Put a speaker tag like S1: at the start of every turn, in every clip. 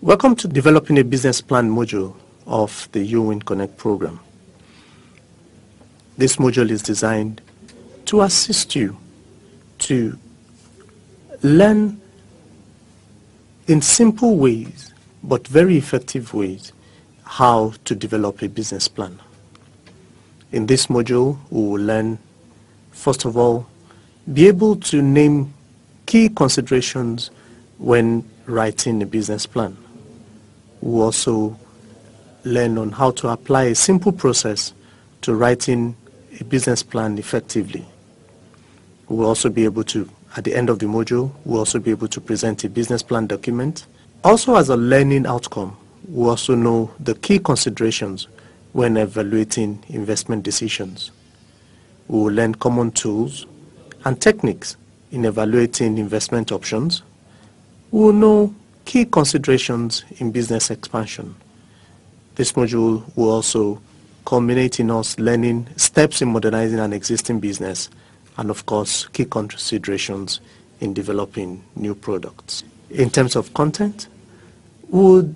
S1: Welcome to Developing a Business Plan module of the YouWin Connect program. This module is designed to assist you to learn in simple ways, but very effective ways, how to develop a business plan. In this module, we will learn, first of all, be able to name key considerations when writing a business plan. We'll also learn on how to apply a simple process to writing a business plan effectively. We'll also be able to, at the end of the module, we'll also be able to present a business plan document. Also, as a learning outcome, we'll also know the key considerations when evaluating investment decisions. We will learn common tools and techniques in evaluating investment options. We will know key considerations in business expansion. This module will also culminate in us learning steps in modernizing an existing business and, of course, key considerations in developing new products. In terms of content, we'll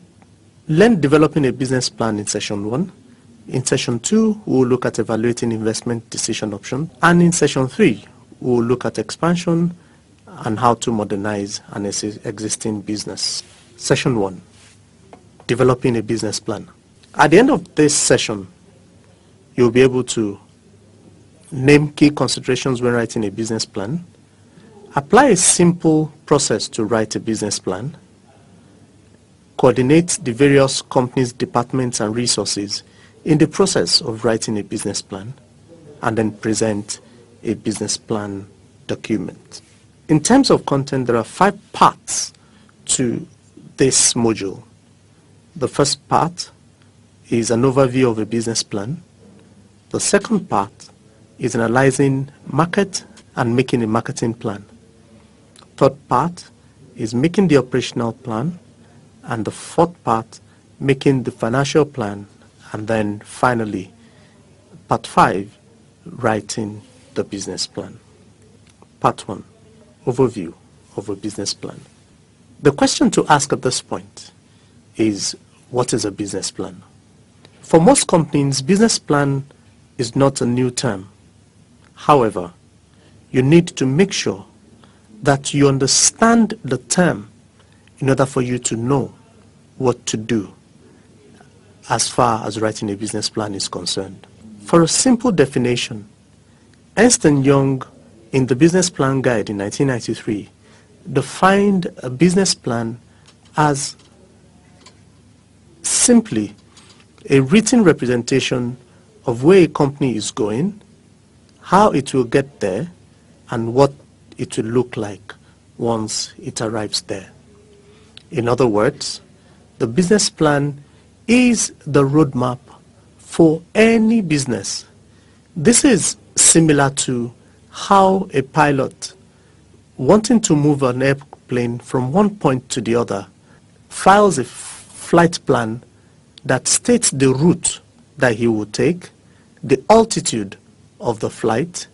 S1: learn developing a business plan in session 1. In session 2, we'll look at evaluating investment decision options. And in session 3, we'll look at expansion and how to modernize an existing business. Session 1, developing a business plan. At the end of this session, you'll be able to name key considerations when writing a business plan, apply a simple process to write a business plan, coordinate the various companies, departments, and resources in the process of writing a business plan, and then present a business plan document. In terms of content, there are 5 parts to this module. The first part is an overview of a business plan. The second part is analyzing market and making a marketing plan. Third part is making the operational plan. And the fourth part, making the financial plan. And then finally, part 5, writing the business plan. Part 1, overview of a business plan. The question to ask at this point is, what is a business plan? For most companies, business plan is not a new term. However, you need to make sure that you understand the term in order for you to know what to do as far as writing a business plan is concerned. For a simple definition, Ernst & Young, in the Business Plan Guide in 1993, defined a business plan as simply a written representation of where a company is going, how it will get there, and what it will look like once it arrives there. In other words, the business plan is the roadmap for any business. This is similar to how a pilot wanting to move an airplane from one point to the other files a flight plan that states the route that he will take, the altitude of the flight,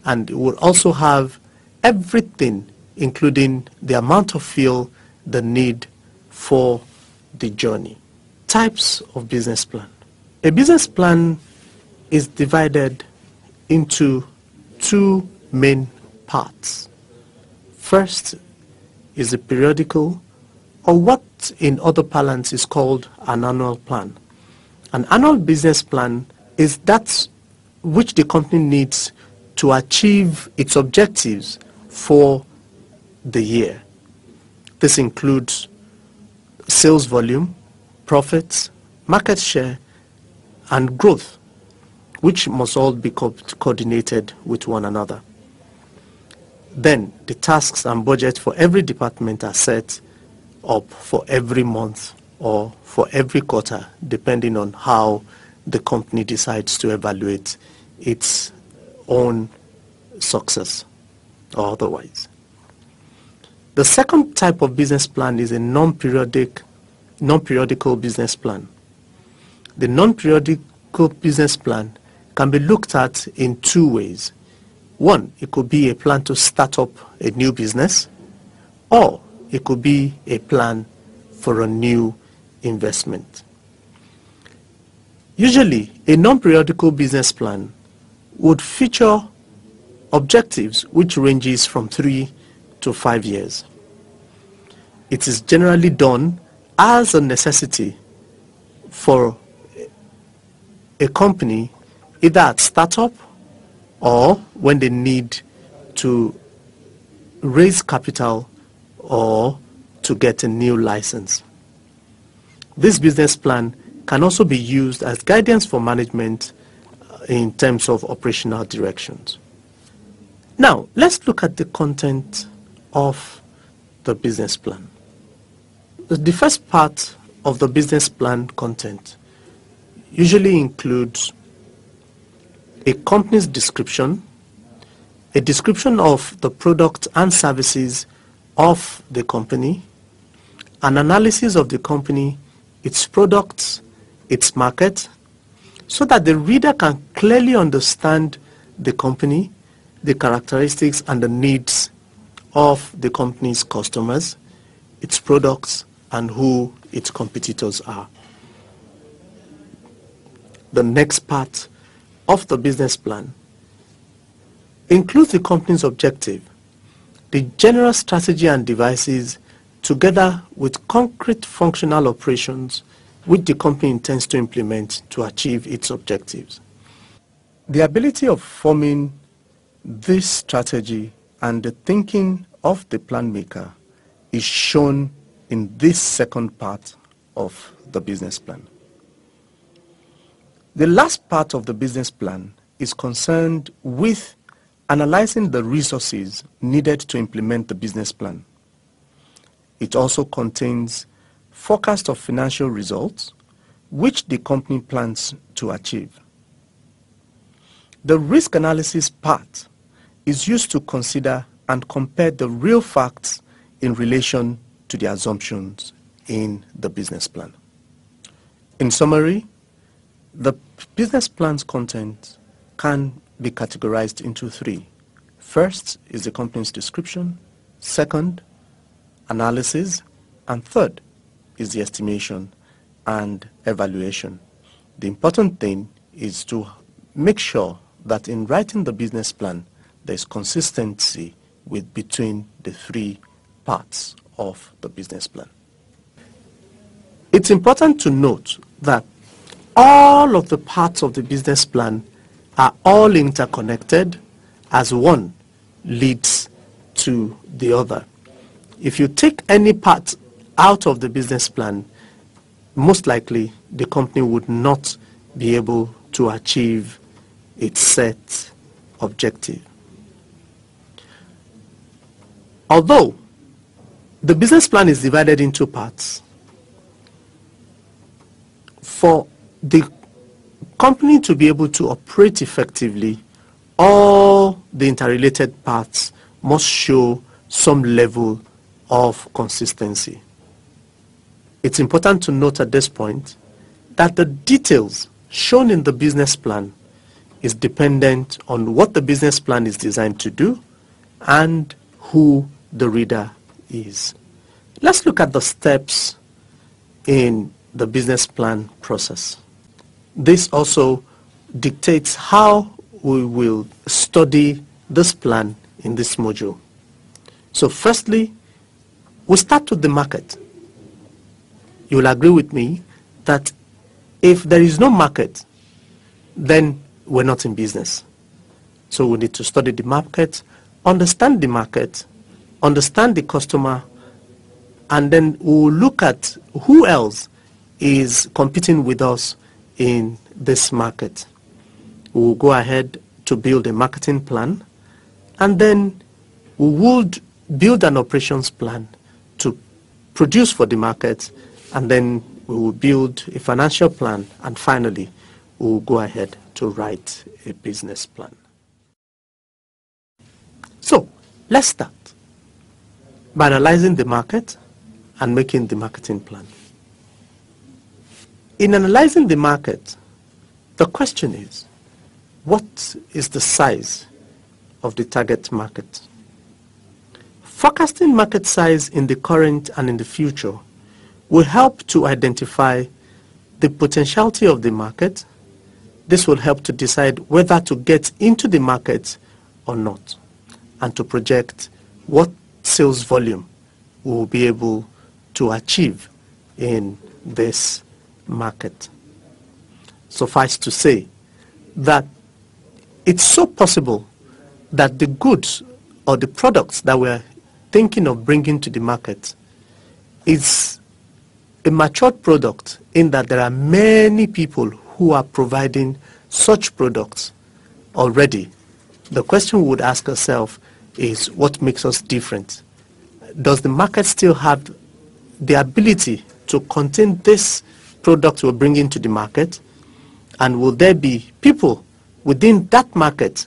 S1: and it will also have everything, including the amount of fuel, the need for the journey. Types of business plan. A business plan is divided into 2 main parts. First is a periodical, or what in other parlance is called an annual plan. An annual business plan is that which the company needs to achieve its objectives for the year. This includes sales volume, profits, market share, and growth, which must all be coordinated with one another. Then the tasks and budget for every department are set up for every month or for every quarter, depending on how the company decides to evaluate its own success or otherwise. The second type of business plan is a non-periodical business plan. The non-periodical business plan can be looked at in 2 ways. One, it could be a plan to start up a new business, or it could be a plan for a new investment. Usually, a non-periodical business plan would feature objectives which ranges from 3 to 5 years. It is generally done as a necessity for a company, either at startup or when they need to raise capital or to get a new license. This business plan can also be used as guidance for management in terms of operational directions. Now, let's look at the content of the business plan. The first part of the business plan content usually includes a company's description, a description of the product and services of the company, an analysis of the company, its products, its market, so that the reader can clearly understand the company, the characteristics and the needs of the company's customers, its products, and who its competitors are. The next part of the business plan includes the company's objective, the general strategy and devices, together with concrete functional operations which the company intends to implement to achieve its objectives. The ability of forming this strategy and the thinking of the plan maker is shown in this second part of the business plan. The last part of the business plan is concerned with analyzing the resources needed to implement the business plan. It also contains forecast of financial results which the company plans to achieve. The risk analysis part is used to consider and compare the real facts in relation to the assumptions in the business plan. In summary, the business plan's content can be categorized into 3. First is the company's description, second, analysis, and third is the estimation and evaluation. The important thing is to make sure that in writing the business plan, there's consistency between the 3 parts of the business plan. It's important to note that all of the parts of the business plan are all interconnected as one leads to the other. If you take any part out of the business plan, most likely the company would not be able to achieve its set objective. Although the business plan is divided into parts, for the company to be able to operate effectively, all the interrelated parts must show some level of consistency. It's important to note at this point that the details shown in the business plan is dependent on what the business plan is designed to do and who the reader is. Let's look at the steps in the business plan process. This also dictates how we will study this plan in this module. So firstly, we start with the market. You will agree with me that if there is no market, then we're not in business. So we need to study the market, understand the customer, and then we'll look at who else is competing with us in this market. We'll go ahead to build a marketing plan, and then we would build an operations plan to produce for the market, and then we will build a financial plan, and finally we will go ahead to write a business plan. So let's start by analyzing the market and making the marketing plan. In analyzing the market, the question is, what is the size of the target market? Forecasting market size in the current and in the future will help to identify the potentiality of the market. This will help to decide whether to get into the market or not, and to project what sales volume we will be able to achieve in this market. Suffice to say that it's so possible that the goods or the products that we're thinking of bringing to the market is a matured product, in that there are many people who are providing such products already. The question we would ask ourselves is, what makes us different? Does the market still have the ability to contain this product we're bringing to the market? And will there be people within that market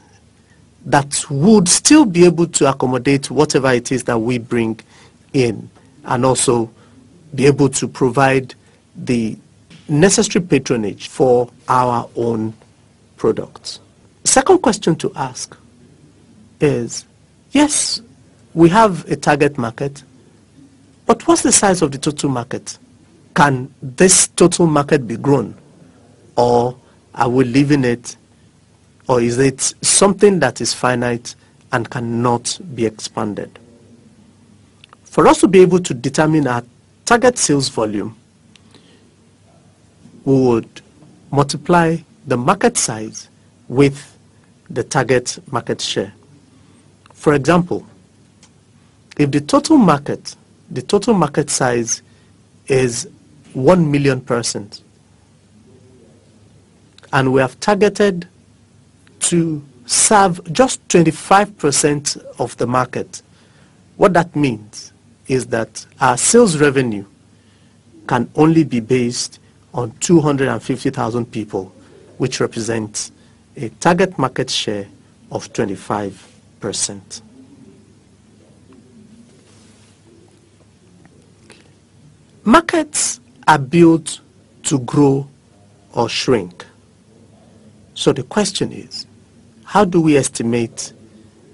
S1: that would still be able to accommodate whatever it is that we bring in, and also be able to provide the necessary patronage for our own products? Second question to ask is, yes, we have a target market, but what's the size of the total market? Can this total market be grown, or are we leaving it, or is it something that is finite and cannot be expanded? For us to be able to determine our target sales volume, we would multiply the market size with the target market share. For example, if the total market size is 1 million persons, and we have targeted to serve just 25% of the market, what that means is that our sales revenue can only be based on 250,000 people, which represents a target market share of 25%. Markets are built to grow or shrink. So the question is, how do we estimate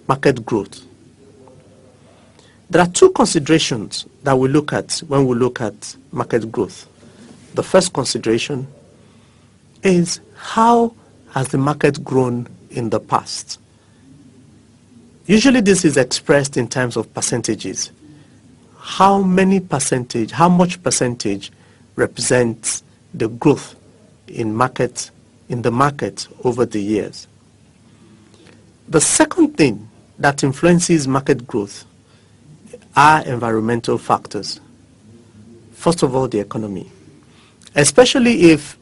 S1: market growth? There are two considerations that we look at when we look at market growth. The first consideration is, how has the market grown in the past? Usually this is expressed in terms of percentages. How much percentage represents the growth in the market over the years? The second thing that influences market growth are environmental factors. First of all, the economy, especially if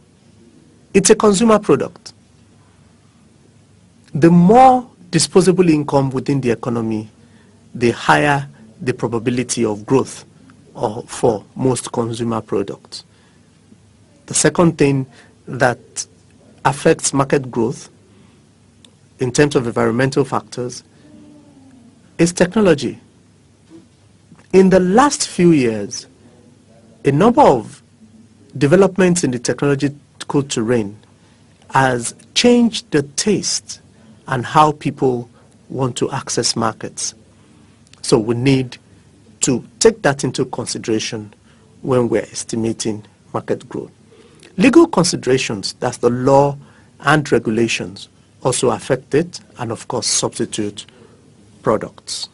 S1: it's a consumer product. The more disposable income within the economy, the higher the probability of growth for most consumer products. The second thing that affects market growth in terms of environmental factors is technology. In the last few years, a number of developments in the technological terrain has changed the taste and how people want to access markets. So we need to take that into consideration when we're estimating market growth. Legal considerations, that's the law and regulations, also affect it, and of course substitute products.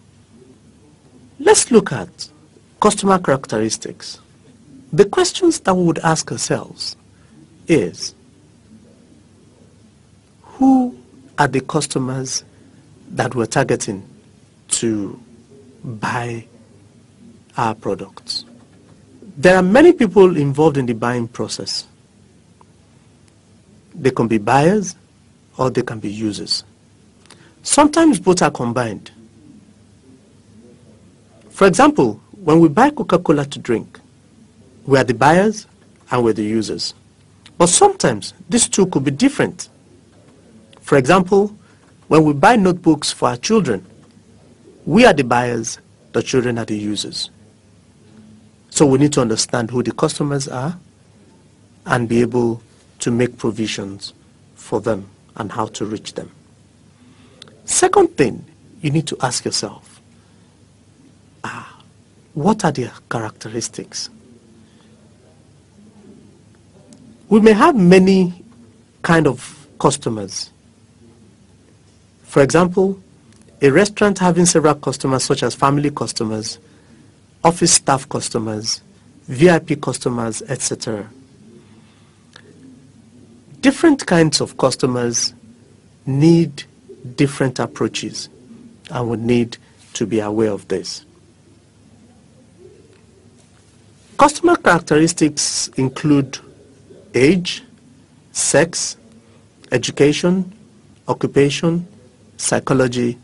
S1: Let's look at customer characteristics. The questions that we would ask ourselves is, who are the customers that we're targeting to buy our products? There are many people involved in the buying process. They can be buyers or they can be users. Sometimes both are combined. For example, when we buy Coca-Cola to drink, we are the buyers and we're the users. But sometimes these two could be different. For example, when we buy notebooks for our children, we are the buyers, the children are the users. So we need to understand who the customers are and be able to make provisions for them and how to reach them. Second thing you need to ask yourself, what are their characteristics? We may have many kind of customers. For example, a restaurant having several customers such as family customers, office staff customers, VIP customers, etc. Different kinds of customers need different approaches, and we need to be aware of this. Customer characteristics include age, sex, education, occupation, psychology,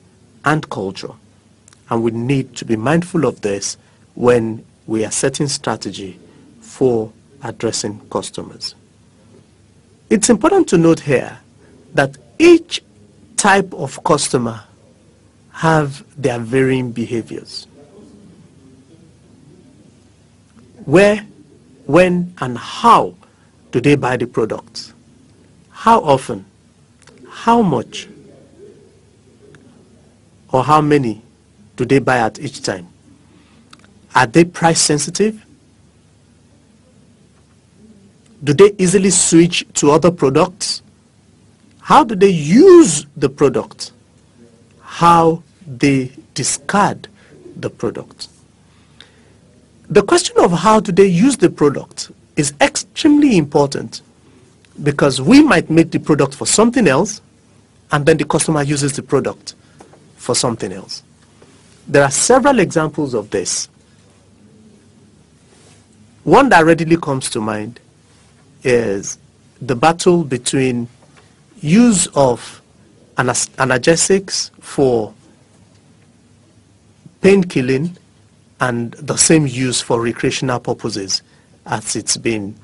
S1: and culture. And we need to be mindful of this when we are setting strategy for addressing customers. It's important to note here that each type of customer have their varying behaviors. Where, when, and how do they buy the products? How often? How much? Or how many do they buy at each time? Are they price sensitive? Do they easily switch to other products? How do they use the product? How they discard the product? The question of how do they use the product is extremely important, because we might make the product for something else and then the customer uses the product for something else. There are several examples of this. One that readily comes to mind is the battle between use of analgesics for pain killing and the same use for recreational purposes, as it's been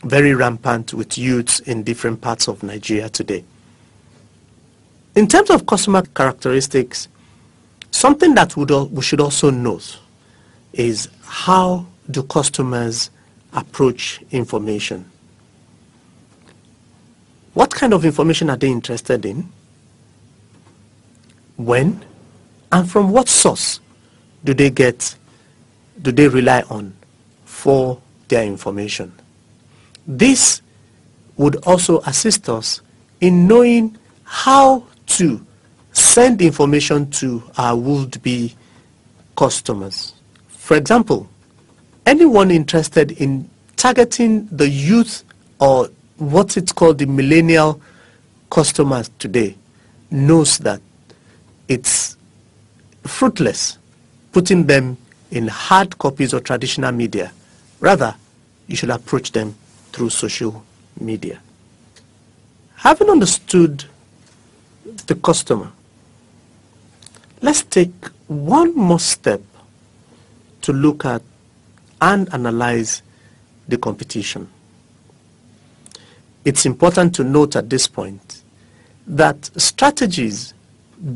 S1: very rampant with youths in different parts of Nigeria today. In terms of customer characteristics, something that we should also note is how do customers approach information. What kind of information are they interested in? When? And from what source do they rely on for their information? This would also assist us in knowing how to send information to our would-be customers. For example, anyone interested in targeting the youth, or what it's called the millennial customers today, knows that it's fruitless putting them in hard copies or traditional media. Rather, you should approach them through social media. Having understood the customer, let's take one more step to look at and analyze the competition. It's important to note at this point that strategies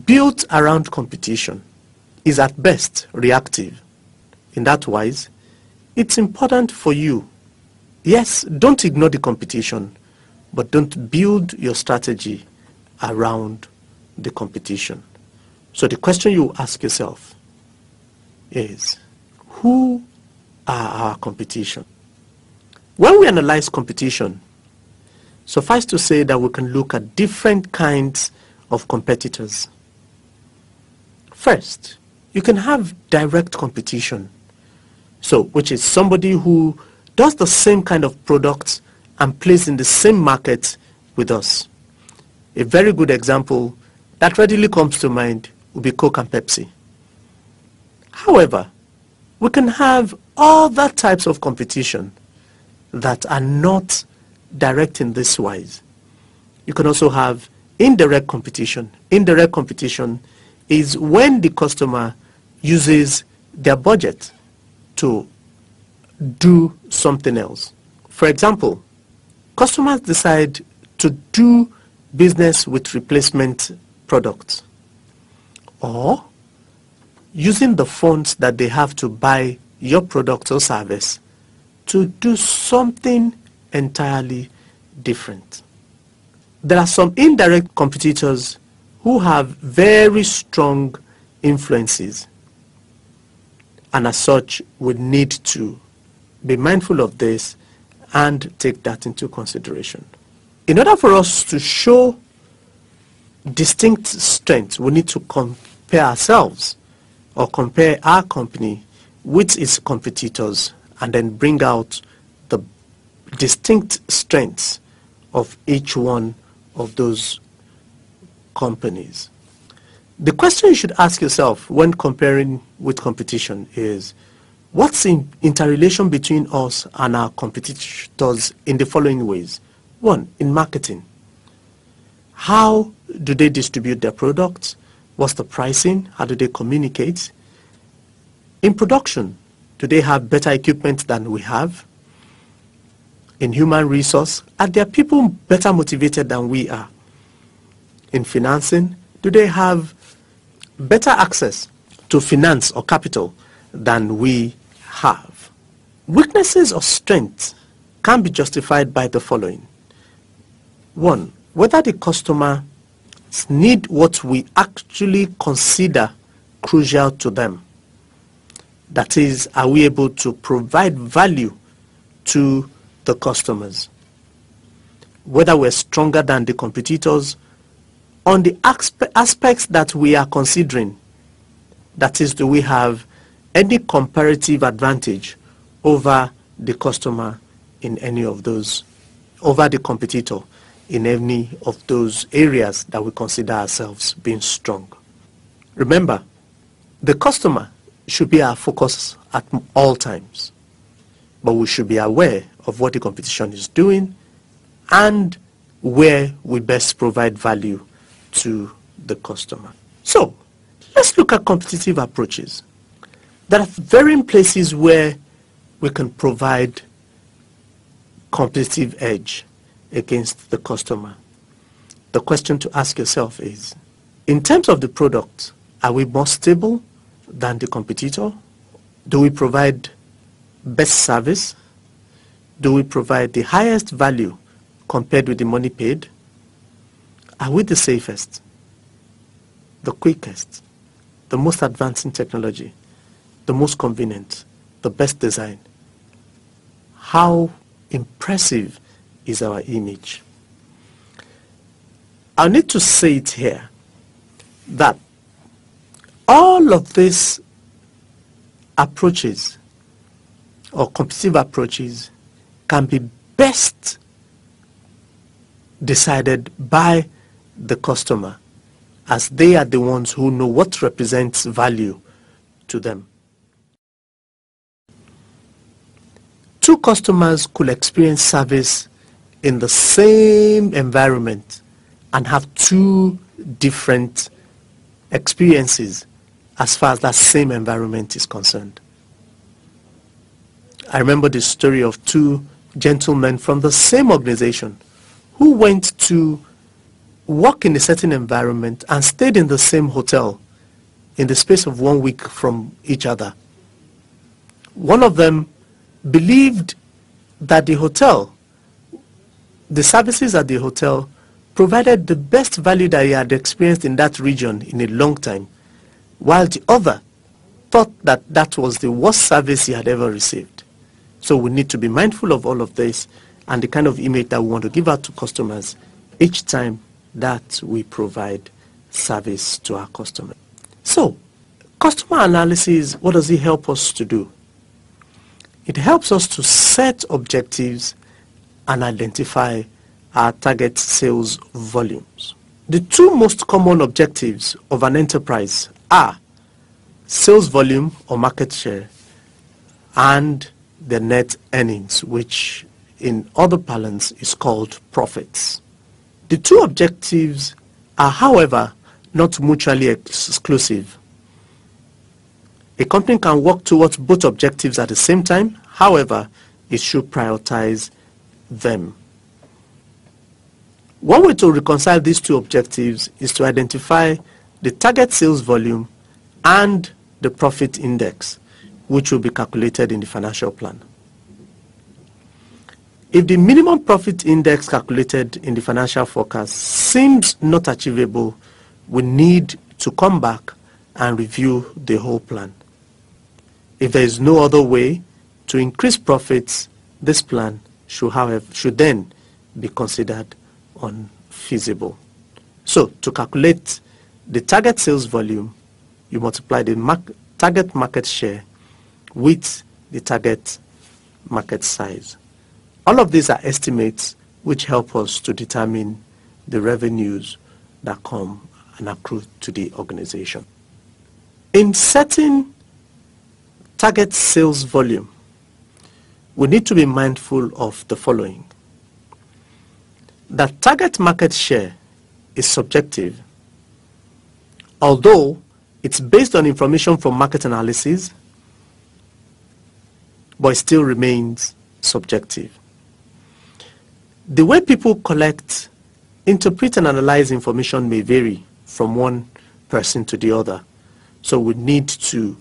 S1: built around competition is at best reactive. In that wise, it's important for you, yes, don't ignore the competition, but don't build your strategy around the competition. So the question you ask yourself is, who are our competition? When we analyze competition, suffice to say that we can look at different kinds of competitors. First, you can have direct competition, which is somebody who does the same kind of products and plays in the same market with us. A very good example that readily comes to mind would be Coke and Pepsi. However, we can have other types of competition that are not direct in this wise. You can also have indirect competition. Indirect competition is when the customer uses their budget to do something else. For example, customers decide to do business with replacement products, or using the funds that they have to buy your product or service to do something entirely different. There are some indirect competitors who have very strong influences, and as such would need to be mindful of this and take that into consideration. In order for us to show distinct strengths, we need to compare ourselves or compare our company with its competitors and then bring out the distinct strengths of each one of those companies. The question you should ask yourself when comparing with competition is, what's the interrelation between us and our competitors in the following ways? One, in marketing. How do they distribute their products? What's the pricing? How do they communicate? In production, do they have better equipment than we have? In human resource, are their people better motivated than we are? In financing, do they have better access to finance or capital than we have? Weaknesses or strengths can be justified by the following. One, whether the customers need what we actually consider crucial to them. That is, are we able to provide value to the customers? Whether we're stronger than the competitors on the aspects that we are considering. That is, do we have any comparative advantage over the customer in any of those, over the competitor in any of those areas that we consider ourselves being strong? Remember, the customer should be our focus at all times, but we should be aware of what the competition is doing and where we best provide value to the customer. So, let's look at competitive approaches. There are varying places where we can provide competitive edge against the customer. The question to ask yourself is, in terms of the product, are we more stable than the competitor? Do we provide best service? Do we provide the highest value compared with the money paid? Are we the safest, the quickest, the most advanced in technology, the most convenient, the best design? How impressive is our image? I need to say it here that all of these approaches or competitive approaches can be best decided by the customer, as they are the ones who know what represents value to them. Two customers could experience service in the same environment and have two different experiences as far as that same environment is concerned. I remember the story of two gentlemen from the same organization who went to work in a certain environment and stayed in the same hotel in the space of 1 week from each other. One of them believed that the hotel, the services at the hotel, provided the best value that he had experienced in that region in a long time, while the other thought that that was the worst service he had ever received. So we need to be mindful of all of this and the kind of image that we want to give out to customers each time that we provide service to our customers. So, customer analysis, what does it help us to do? It helps us to set objectives and identify our target sales volumes. The two most common objectives of an enterprise are sales volume or market share and the net earnings, which in other parlance is called profits. The two objectives are, however, not mutually exclusive. A company can work towards both objectives at the same time. However, it should prioritize them. One way to reconcile these two objectives is to identify the target sales volume and the profit index, which will be calculated in the financial plan. If the minimum profit index calculated in the financial forecast seems not achievable, we need to come back and review the whole plan. If there is no other way to increase profits, this plan should then be considered unfeasible. So to calculate the target sales volume, you multiply the target market share with the target market size. All of these are estimates which help us to determine the revenues that come and accrue to the organization. In setting target sales volume, we need to be mindful of the following. That target market share is subjective, although it's based on information from market analysis, but it still remains subjective. The way people collect, interpret and analyze information may vary from one person to the other. So we need to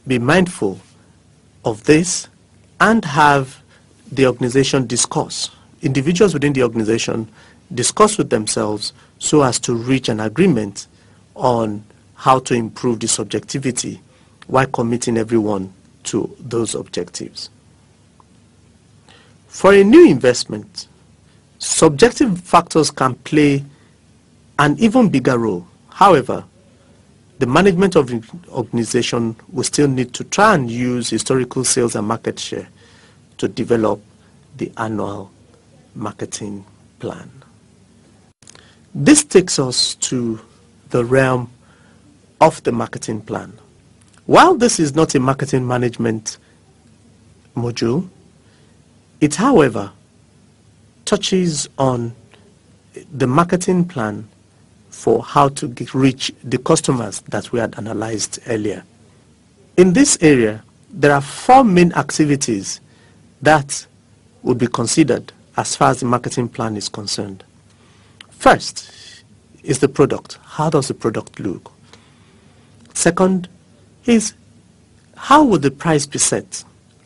S1: be mindful of this and have the organization discuss. Individuals within the organization discuss with themselves so as to reach an agreement on how to improve the subjectivity while committing everyone to those objectives. For a new investment, subjective factors can play an even bigger role. However, the management of the organization will still need to try and use historical sales and market share to develop the annual marketing plan. This takes us to the realm of the marketing plan. While this is not a marketing management module, it, however, touches on the marketing plan for how to reach the customers that we had analyzed earlier. In this area, there are 4 main activities that would be considered as far as the marketing plan is concerned. First is the product. How does the product look? Second is, how will the price be set?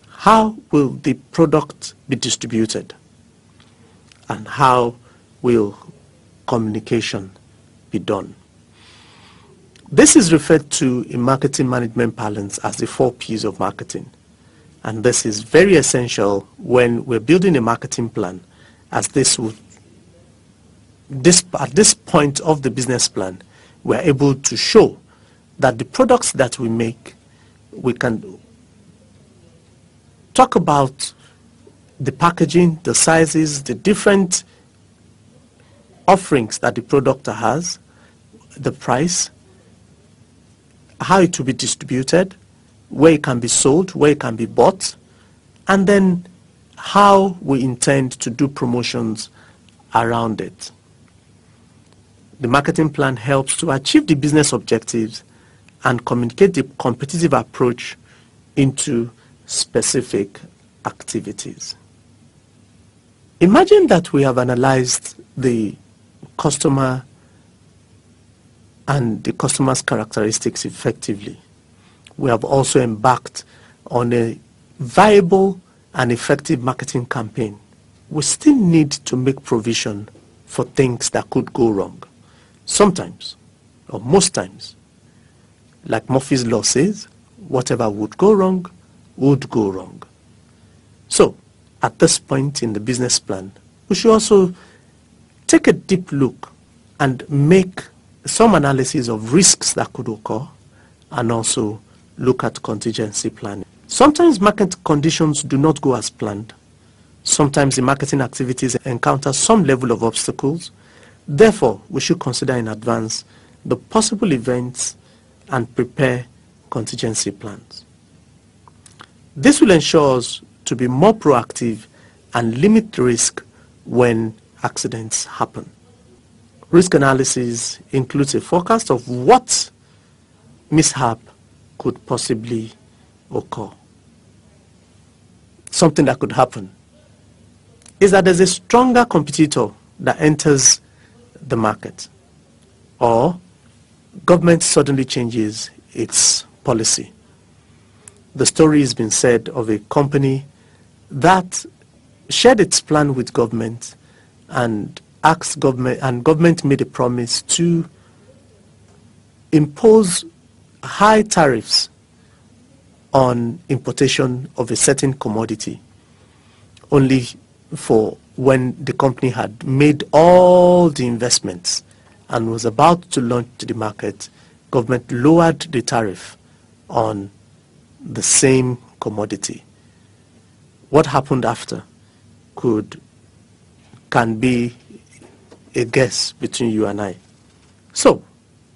S1: How will the product be distributed? And how will communication be done? This is referred to in marketing management parlance as the 4 P's of marketing. And this is very essential when we're building a marketing plan, as at this point of the business plan, we're able to show that the products that we make, we can talk about the packaging, the sizes, the different offerings that the product has, the price, how it will be distributed, where it can be sold, where it can be bought, and then how we intend to do promotions around it. The marketing plan helps to achieve the business objectives and communicate the competitive approach into specific activities. Imagine that we have analyzed the customer and the customer's characteristics effectively. We have also embarked on a viable and effective marketing campaign. We still need to make provision for things that could go wrong. Sometimes, or most times, like Murphy's Law says, whatever would go wrong, would go wrong. So, at this point in the business plan, we should also take a deep look and make some analysis of risks that could occur, and also look at contingency planning. Sometimes market conditions do not go as planned. Sometimes the marketing activities encounter some level of obstacles. Therefore, we should consider in advance the possible events and prepare contingency plans. This will ensure us to be more proactive and limit risk when accidents happen. Risk analysis includes a forecast of what mishap could possibly occur. Something that could happen is that there's a stronger competitor that enters the market, or government suddenly changes its policy. The story has been said of a company that shared its plan with government and asked government, and government made a promise to impose high tariffs on importation of a certain commodity, only for when the company had made all the investments and was about to launch to the market, government lowered the tariff on the same commodity. What happened after can be a guess between you and I. So,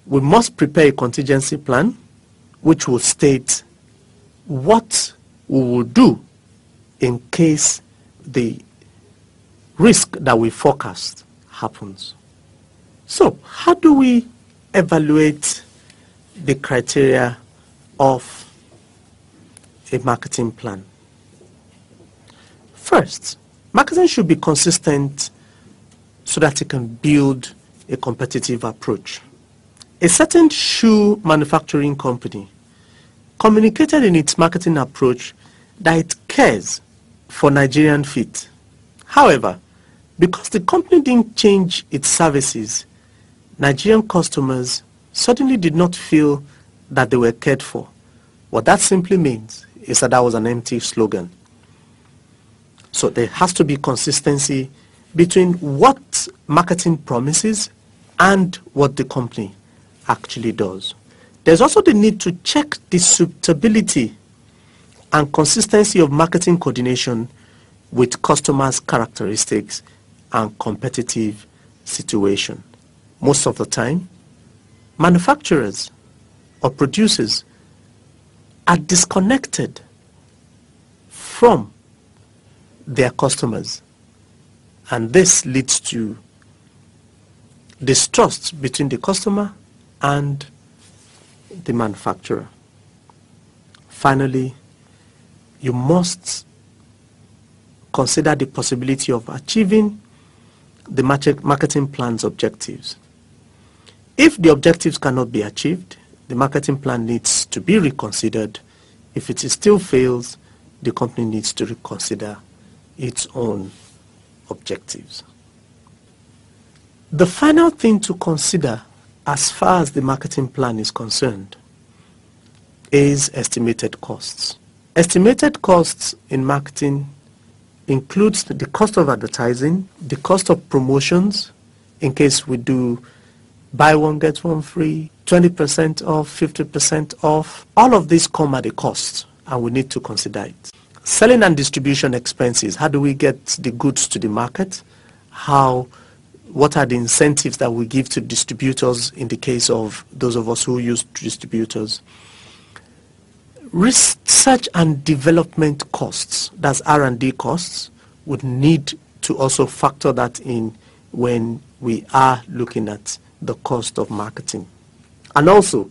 S1: we must prepare a contingency plan which will state what we will do in case the risk that we forecast happens. So, how do we evaluate the criteria of a marketing plan? First, marketing should be consistent so that it can build a competitive approach. A certain shoe manufacturing company communicated in its marketing approach that it cares for Nigerian feet. However, because the company didn't change its services, Nigerian customers suddenly did not feel that they were cared for. What that simply means is that was an empty slogan. So there has to be consistency between what marketing promises and what the company actually does. There's also the need to check the suitability and consistency of marketing coordination with customers' characteristics and competitive situation. Most of the time, manufacturers or producers are disconnected from their customers, and this leads to distrust between the customer and the manufacturer. Finally, you must consider the possibility of achieving the marketing plan's objectives. If the objectives cannot be achieved, the marketing plan needs to be reconsidered. If it still fails, the company needs to reconsider its own objectives. The final thing to consider as far as the marketing plan is concerned is estimated costs. Estimated costs in marketing includes the cost of advertising, the cost of promotions, in case we do buy one, get one free, 20% off, 50% off. All of these come at a cost, and we need to consider it. Selling and distribution expenses. How do we get the goods to the market? What are the incentives that we give to distributors in the case of those of us who use distributors? Research and development costs, that's R&D costs, would need to also factor that in when we are looking at the cost of marketing. And also,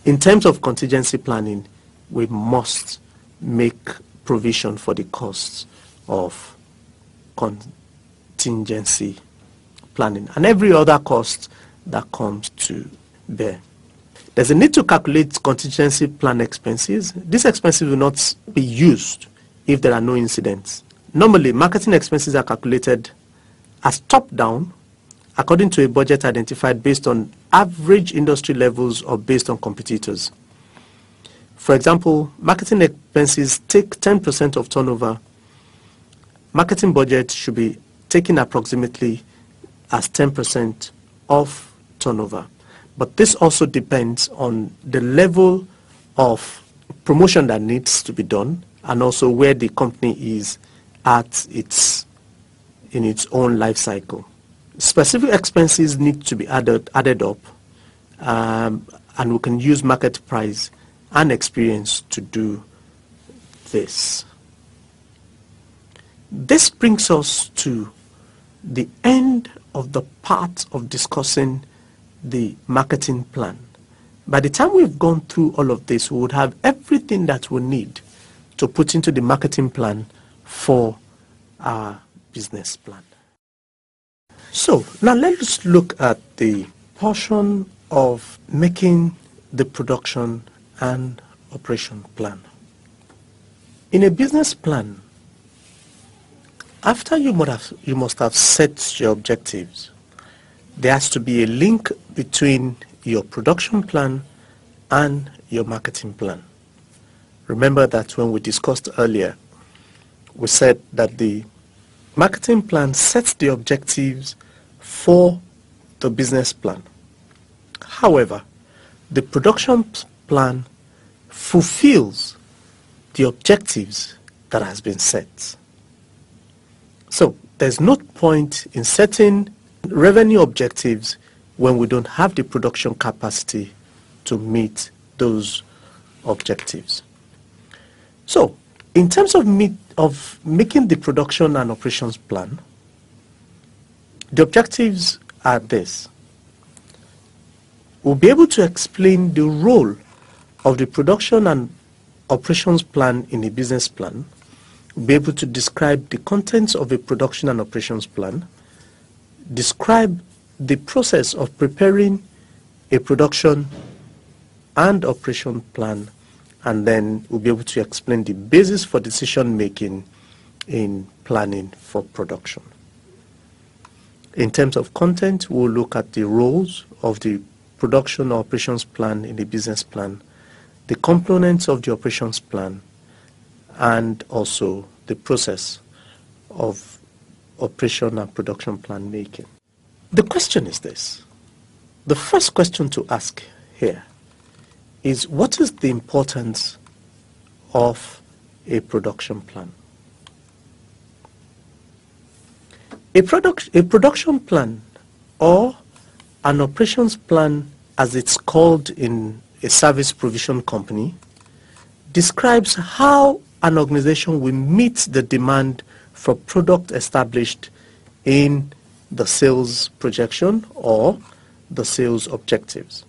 S1: in terms of contingency planning, we must make provision for the costs of contingency planning and every other cost that comes to bear. There's a need to calculate contingency plan expenses. These expenses will not be used if there are no incidents. Normally, marketing expenses are calculated as top-down according to a budget identified based on average industry levels or based on competitors. For example, marketing expenses take 10% of turnover. Marketing budget should be taken approximately as 10% of turnover. But this also depends on the level of promotion that needs to be done and also where the company is at in its own life cycle. Specific expenses need to be added up, and we can use market price and experience to do this. This brings us to the end of the part of discussing the marketing plan. By the time we've gone through all of this, we would have everything that we need to put into the marketing plan for our business plan. So now let's look at the portion of making the production and operation plan. In a business plan, after you must have set your objectives, there has to be a link between your production plan and your marketing plan. Remember that when we discussed earlier, we said that the marketing plan sets the objectives for the business plan. However, the production plan fulfills the objectives that has been set. So there's no point in setting revenue objectives when we don't have the production capacity to meet those objectives. So in terms of making the production and operations plan, the objectives are this. We'll be able to explain the role of the production and operations plan in a business plan. We'll be able to describe the contents of a production and operations plan, describe the process of preparing a production and operation plan, and then we'll be able to explain the basis for decision making in planning for production. In terms of content, we'll look at the roles of the production or operations plan in the business plan, the components of the operations plan, and also the process of operation and production plan making. The question is this. The first question to ask here is, what is the importance of a production plan? A production plan, or an operations plan as it's called in a service provision company, describes how an organization will meet the demand for product established in the sales projection or the sales objectives.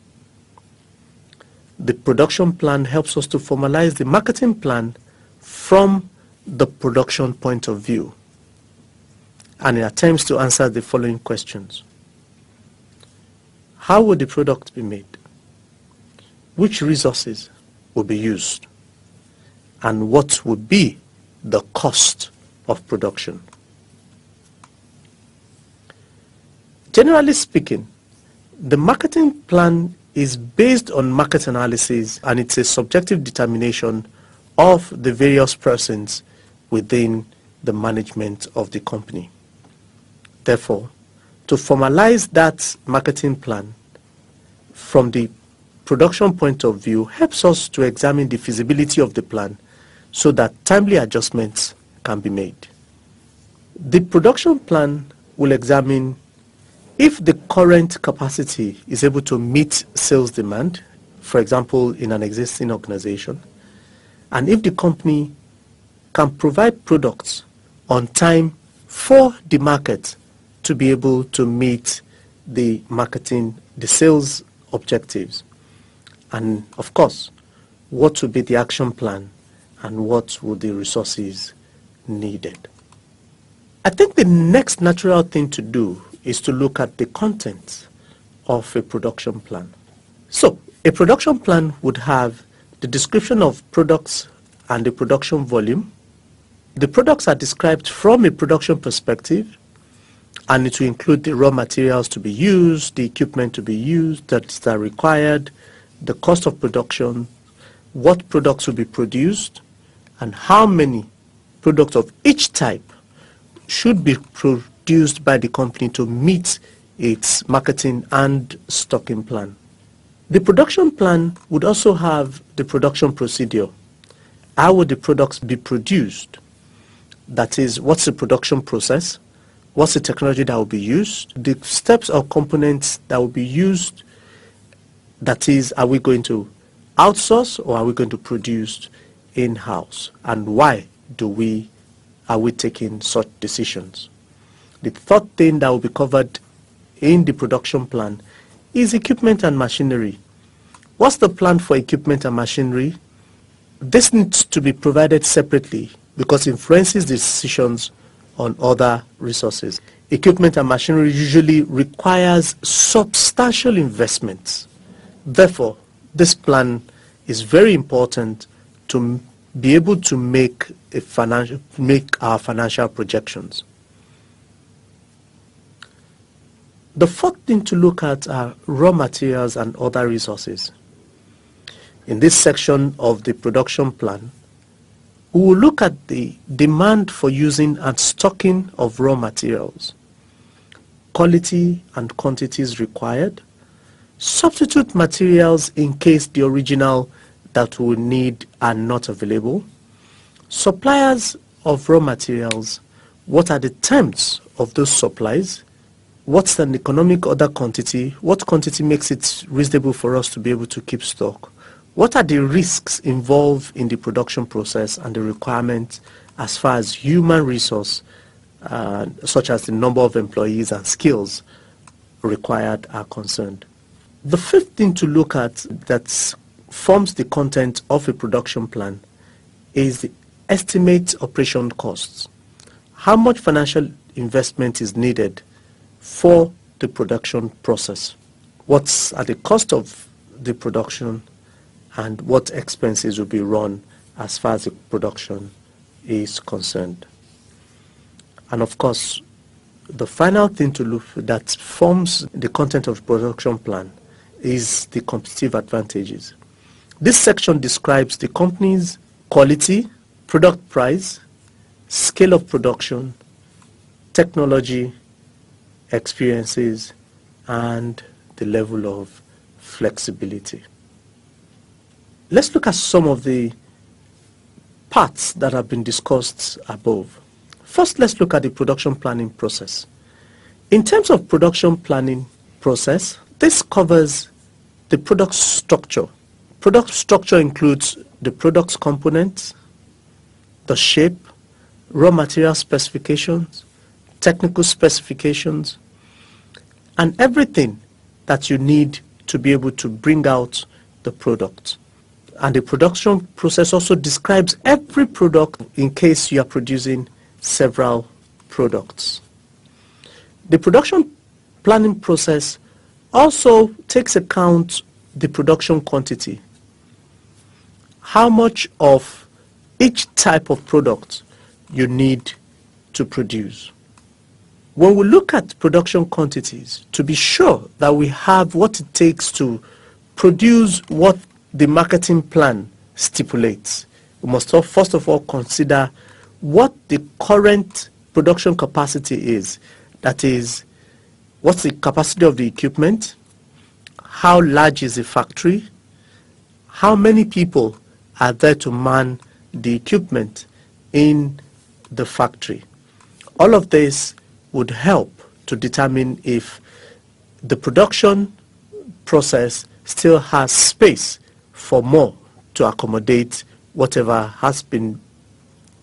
S1: The production plan helps us to formalize the marketing plan from the production point of view, and it attempts to answer the following questions. How will the product be made? Which resources will be used? And what would be the cost of production? Generally speaking, the marketing plan is based on market analysis, and it's a subjective determination of the various persons within the management of the company. Therefore, to formalize that marketing plan from the production point of view helps us to examine the feasibility of the plan so that timely adjustments can be made. The production plan will examine if the current capacity is able to meet sales demand, for example, in an existing organization, and if the company can provide products on time for the market to be able to meet the sales objectives. And of course, what would be the action plan and what would the resources needed? I think the next natural thing to do is to look at the content of a production plan. So, a production plan would have the description of products and the production volume. The products are described from a production perspective, and it will include the raw materials to be used, the equipment to be used that are required, the cost of production, what products will be produced, and how many products of each type should be produced by the company to meet its marketing and stocking plan. The production plan would also have the production procedure. How would the products be produced? That is, what's the production process? What's the technology that will be used? The steps or components that will be used, that is, are we going to outsource or are we going to produce in-house? And why are we taking such decisions? The third thing that will be covered in the production plan is equipment and machinery. What's the plan for equipment and machinery? This needs to be provided separately because it influences the decisions on other resources. Equipment and machinery usually requires substantial investments. Therefore, this plan is very important to be able to make our financial projections. The fourth thing to look at are raw materials and other resources. In this section of the production plan, We will look at the demand for using and stocking of raw materials, quality and quantities required, substitute materials in case the original that we need are not available, suppliers of raw materials, what are the terms of those supplies, what's an economic order quantity, what quantity makes it reasonable for us to be able to keep stock, what are the risks involved in the production process and the requirements as far as human resource, such as the number of employees and skills required are concerned. The fifth thing to look at that forms the content of a production plan is the estimate operation costs. How much financial investment is needed for the production process? What's at the cost of the production and what expenses will be run as far as the production is concerned? And of course, the final thing to look that forms the content of the production plan is the competitive advantages. This section describes the company's quality, product price, scale of production, technology, experiences, and the level of flexibility. Let's look at some of the parts that have been discussed above. First, let's look at the production planning process. In terms of production planning process, this covers the product structure. Product structure includes the product's components, the shape, raw material specifications, technical specifications, and everything that you need to be able to bring out the product. And the production process also describes every product in case you are producing several products. The production planning process also takes account the production quantity. How much of each type of product you need to produce. When we look at production quantities, to be sure that we have what it takes to produce what the marketing plan stipulates, we must first of all consider what the current production capacity is. That is, what's the capacity of the equipment, how large is the factory, how many people are there to man the equipment in the factory. All of this would help to determine if the production process still has space for more to accommodate whatever has been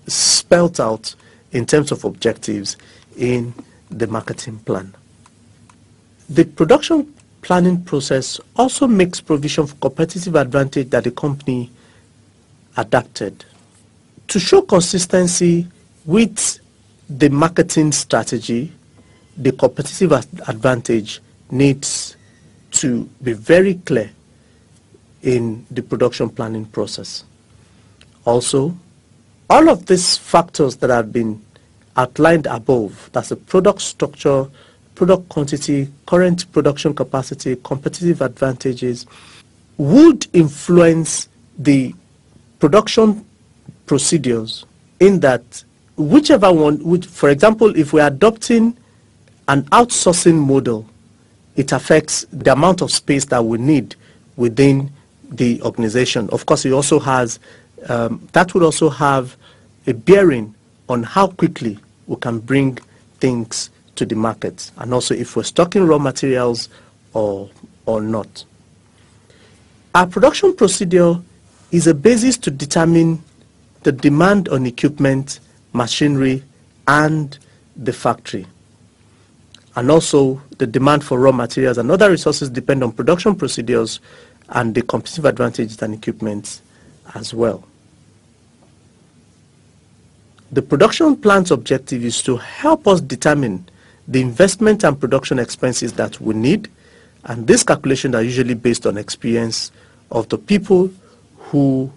S1: spelled out in terms of objectives in the marketing plan. The production planning process also makes provision for competitive advantage that the company adapted. To show consistency with the marketing strategy, the competitive advantage needs to be very clear in the production planning process. Also, all of these factors that have been outlined above, that's the product structure, product quantity, current production capacity, competitive advantages, would influence the production procedures in that whichever one would, for example, if we're adopting an outsourcing model, it affects the amount of space that we need within the organization. Of course, it also has, that would also have a bearing on how quickly we can bring things to the market, and also if we're stocking raw materials or not. Our production procedure is a basis to determine the demand on equipment, machinery, and the factory. And also the demand for raw materials and other resources depend on production procedures and the competitive advantages and equipment as well. The production plan's objective is to help us determine the investment and production expenses that we need, and these calculations are usually based on experience of the people who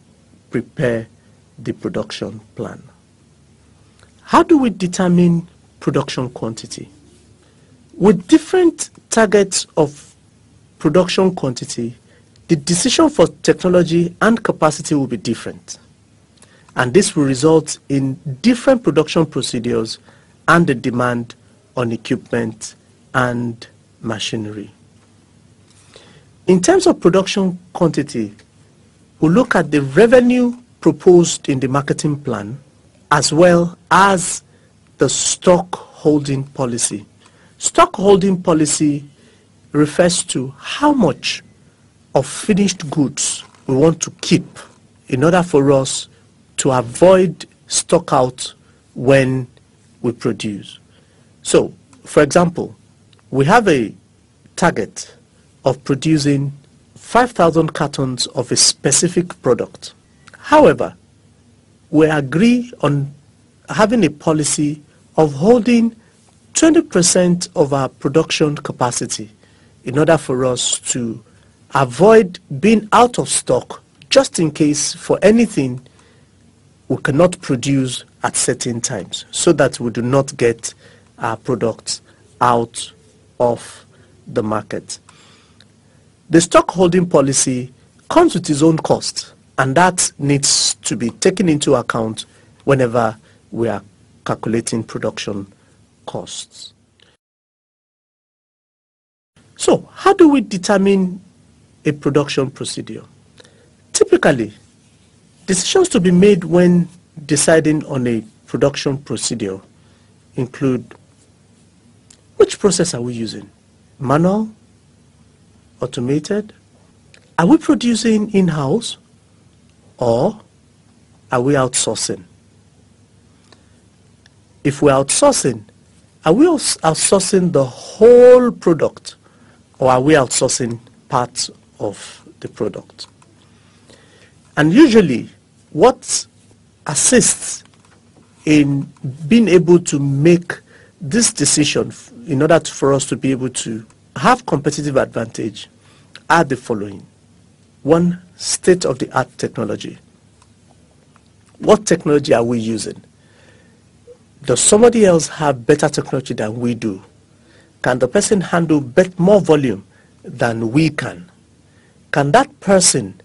S1: prepare the production plan. How do we determine production quantity? With different targets of production quantity, the decision for technology and capacity will be different. and this will result in different production procedures and the demand on equipment and machinery. In terms of production quantity, we'll look at the revenue proposed in the marketing plan as well as the stock holding policy. Stock holding policy refers to how much of finished goods we want to keep in order for us to avoid stock out when we produce. So, for example, we have a target of producing 5,000 cartons of a specific product. However, we agree on having a policy of holding 20% of our production capacity in order for us to avoid being out of stock just in case for anything we cannot produce at certain times, so that we do not get our products out of the market. The stock holding policy comes with its own cost, and that needs to be taken into account whenever we are calculating production costs. So, how do we determine a production procedure? Typically, decisions to be made when deciding on a production procedure include: which process are we using? Manual? Automated? Are we producing in-house or are we outsourcing? If we're outsourcing, are we outsourcing the whole product or are we outsourcing parts of the product? And usually what assists in being able to make this decision in order for us to be able to have competitive advantage are the following. One, state-of-the-art technology. What technology are we using? Does somebody else have better technology than we do? Can the person handle more volume than we can? Can that person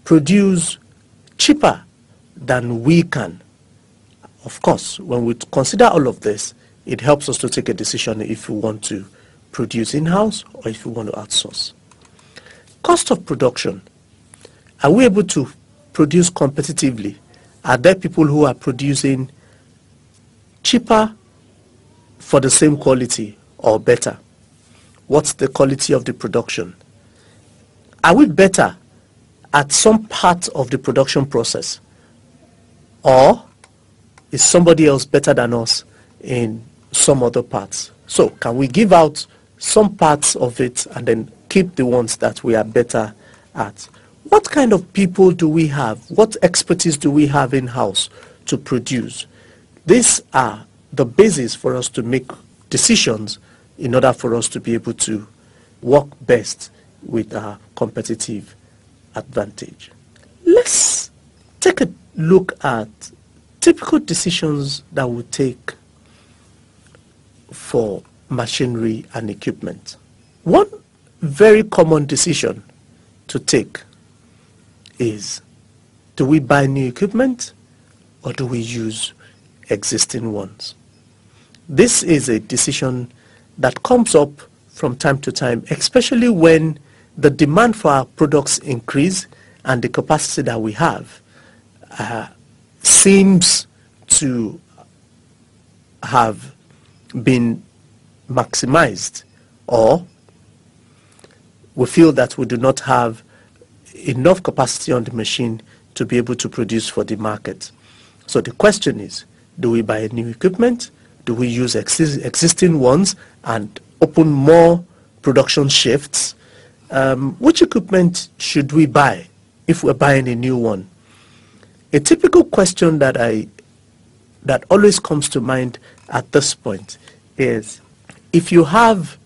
S1: produce cheaper than we can? Of course, when we consider all of this, it helps us to take a decision if we want to produce in-house or if we want to outsource. Cost of production. Are we able to produce competitively? Are there people who are producing cheaper for the same quality or better? What's the quality of the production? Are we better at some part of the production process, or is somebody else better than us in some other parts? So can we give out some parts of it and then keep the ones that we are better at? What kind of people do we have? What expertise do we have in-house to produce? These are the basis for us to make decisions in order for us to be able to work best with our competitive advantage. Let's take a look at typical decisions that we take for machinery and equipment. One very common decision to take is, do we buy new equipment or do we use existing ones? This is a decision that comes up from time to time, especially when the demand for our products increase and the capacity that we have seems to have been maximized, or we feel that we do not have enough capacity on the machine to be able to produce for the market. So the question is, do we buy new equipment? Do we use existing ones and open more production shifts? Which equipment should we buy if we're buying a new one? A typical question that always comes to mind at this point is, if you have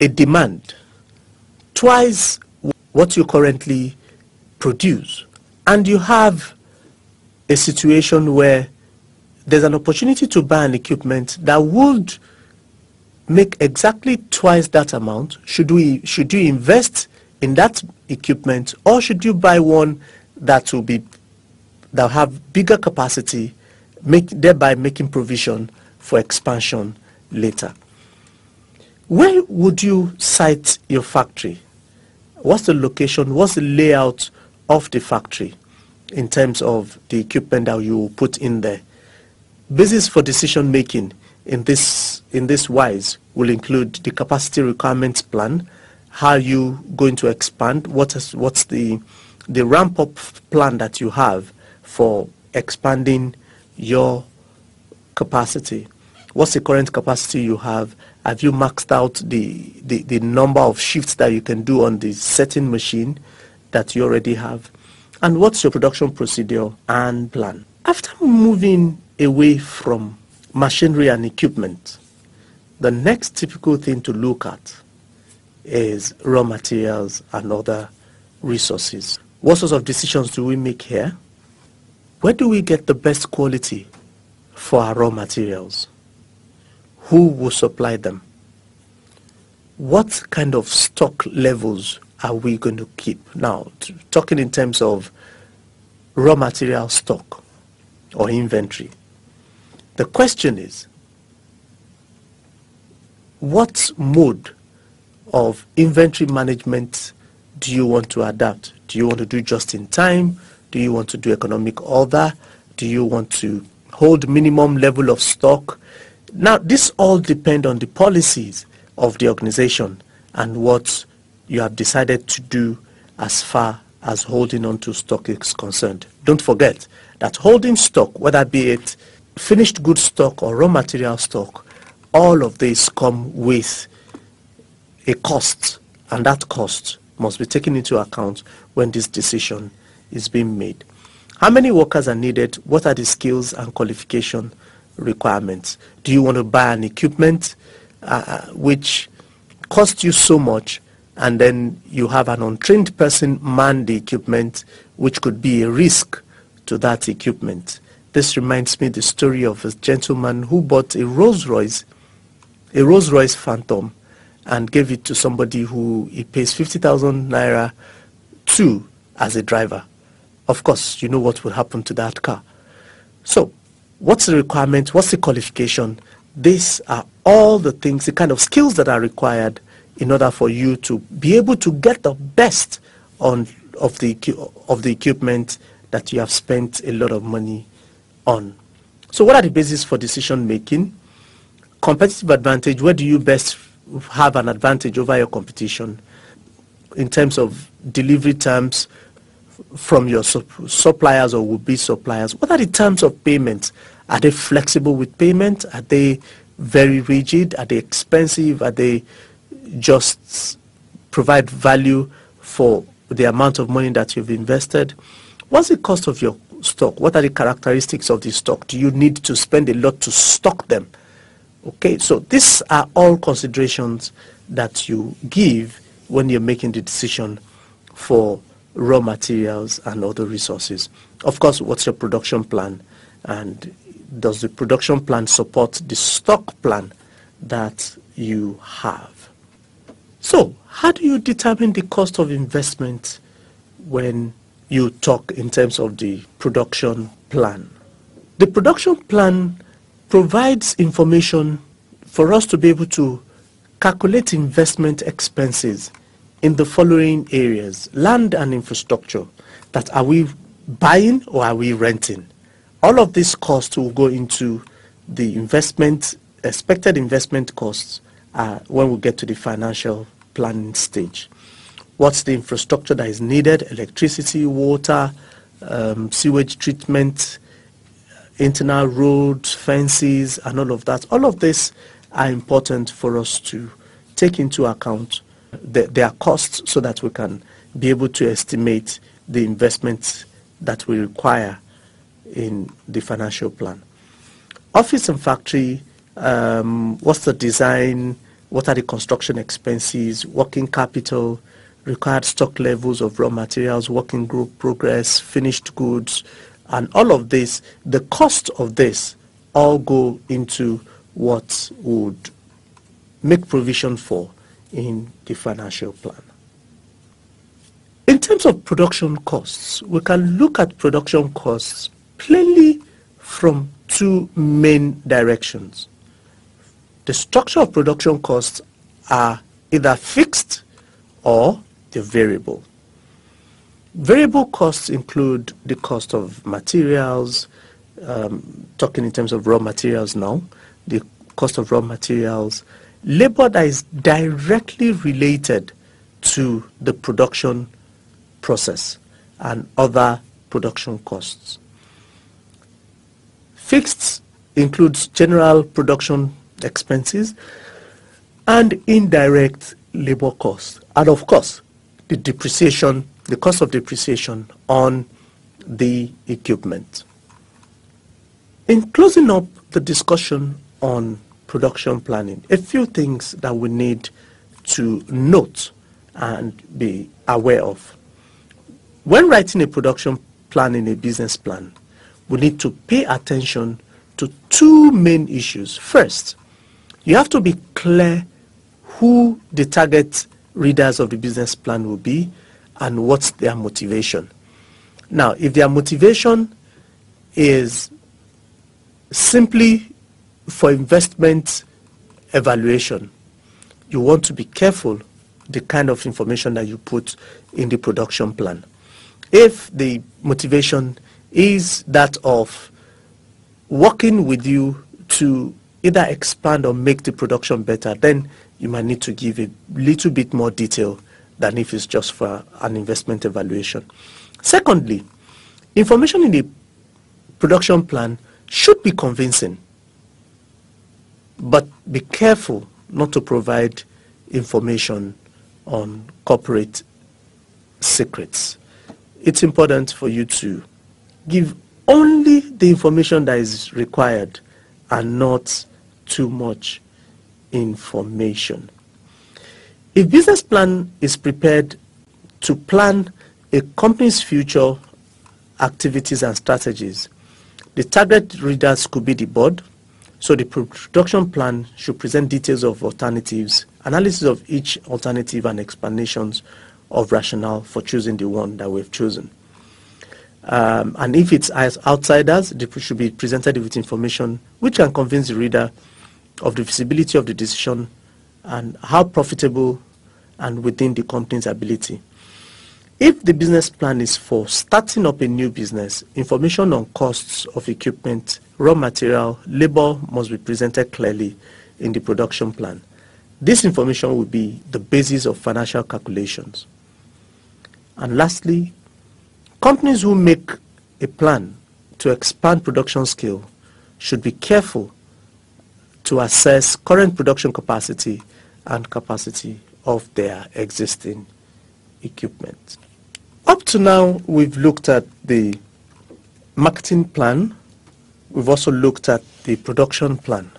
S1: a demand twice what you currently produce, and you have a situation where there's an opportunity to buy an equipment that would make exactly twice that amount, should you invest in that equipment, or should you buy one that will be that have bigger capacity, thereby making provision for expansion later. Where would you site your factory? What's the location? What's the layout of the factory in terms of the equipment that you will put in there? Basis for decision making in this wise will include the capacity requirements plan. How are you going to expand? What's the ramp up plan that you have for expanding your capacity? What's the current capacity you have? Have you maxed out the number of shifts that you can do on the setting machine that you already have? And what's your production procedure and plan? After moving away from machinery and equipment, the next typical thing to look at is raw materials and other resources. What sorts of decisions do we make here? Where do we get the best quality for our raw materials? Who will supply them? What kind of stock levels are we going to keep? Now, talking in terms of raw material stock or inventory, the question is, what mode of inventory management do you want to adapt? Do you want to do just in time? Do you want to do economic order? Do you want to hold minimum level of stock? Now, this all depends on the policies of the organization and what you have decided to do as far as holding on to stock is concerned. Don't forget that holding stock, whether be it finished goods stock or raw material stock, all of these come with a cost, and that cost must be taken into account when this decision is being made. How many workers are needed? What are the skills and qualification requirements? Do you want to buy an equipment which costs you so much, and then you have an untrained person man the equipment, which could be a risk to that equipment? This reminds me the story of a gentleman who bought a Rolls Royce Phantom, and gave it to somebody who he pays 50,000 naira to as a driver. Of course, you know what will happen to that car. So, what's the requirement? What's the qualification? These are all the things, the kind of skills that are required in order for you to be able to get the best of the equipment that you have spent a lot of money on. So what are the bases for decision making? Competitive advantage. Where do you best have an advantage over your competition in terms of delivery terms from your suppliers or would-be suppliers? What are the terms of payment? Are they flexible with payment? Are they very rigid? Are they expensive? Are they just provide value for the amount of money that you've invested? What's the cost of your stock? What are the characteristics of the stock? Do you need to spend a lot to stock them? Okay, so these are all considerations that you give when you're making the decision for raw materials and other resources. Of course, what's your production plan? And does the production plan support the stock plan that you have? So, how do you determine the cost of investment when you talk in terms of the production plan? The production plan provides information for us to be able to calculate investment expenses in the following areas: land and infrastructure. That are we buying or are we renting? All of these costs will go into the investment, expected investment costs when we get to the financial planning stage. What's the infrastructure that is needed? Electricity, water, sewage treatment, internal roads, fences, and all of that. All of this are important for us to take into account their costs so that we can be able to estimate the investments that we require in the financial plan. Office and factory, what's the design? What are the construction expenses, working capital, required stock levels of raw materials, working group progress, finished goods, and all of this, the cost of this all go into what would make provision for in the financial plan. In terms of production costs, we can look at production costs plainly from two main directions. The structure of production costs are either fixed or they're variable. Variable costs include the cost of materials, talking in terms of raw materials now, the cost of raw materials, labor that is directly related to the production process, and other production costs. Fixed includes general production expenses and indirect labor costs, and of course the depreciation, the cost of depreciation on the equipment. In closing up the discussion on production planning, a few things that we need to note and be aware of. When writing a production plan in a business plan, we need to pay attention to two main issues. First, you have to be clear who the target readers of the business plan will be and what's their motivation. Now, if their motivation is simply for investment evaluation, you want to be careful the kind of information that you put in the production plan. If the motivation is that of working with you to either expand or make the production better, then you might need to give a little bit more detail than if it's just for an investment evaluation. Secondly, information in the production plan should be convincing, but be careful not to provide information on corporate secrets. It's important for you to give only the information that is required and not too much information. A business plan is prepared to plan a company's future activities and strategies. The target readers could be the board, so the production plan should present details of alternatives, analysis of each alternative, and explanations of rationale for choosing the one that we've chosen. And if it's as outsiders, it should be presented with information which can convince the reader of the feasibility of the decision and how profitable and within the company's ability. If the business plan is for starting up a new business, information on costs of equipment, raw material, labor must be presented clearly in the production plan. This information will be the basis of financial calculations. And lastly, companies who make a plan to expand production scale should be careful to assess current production capacity and capacity of their existing equipment. Up to now, we've looked at the marketing plan. We've also looked at the production plan.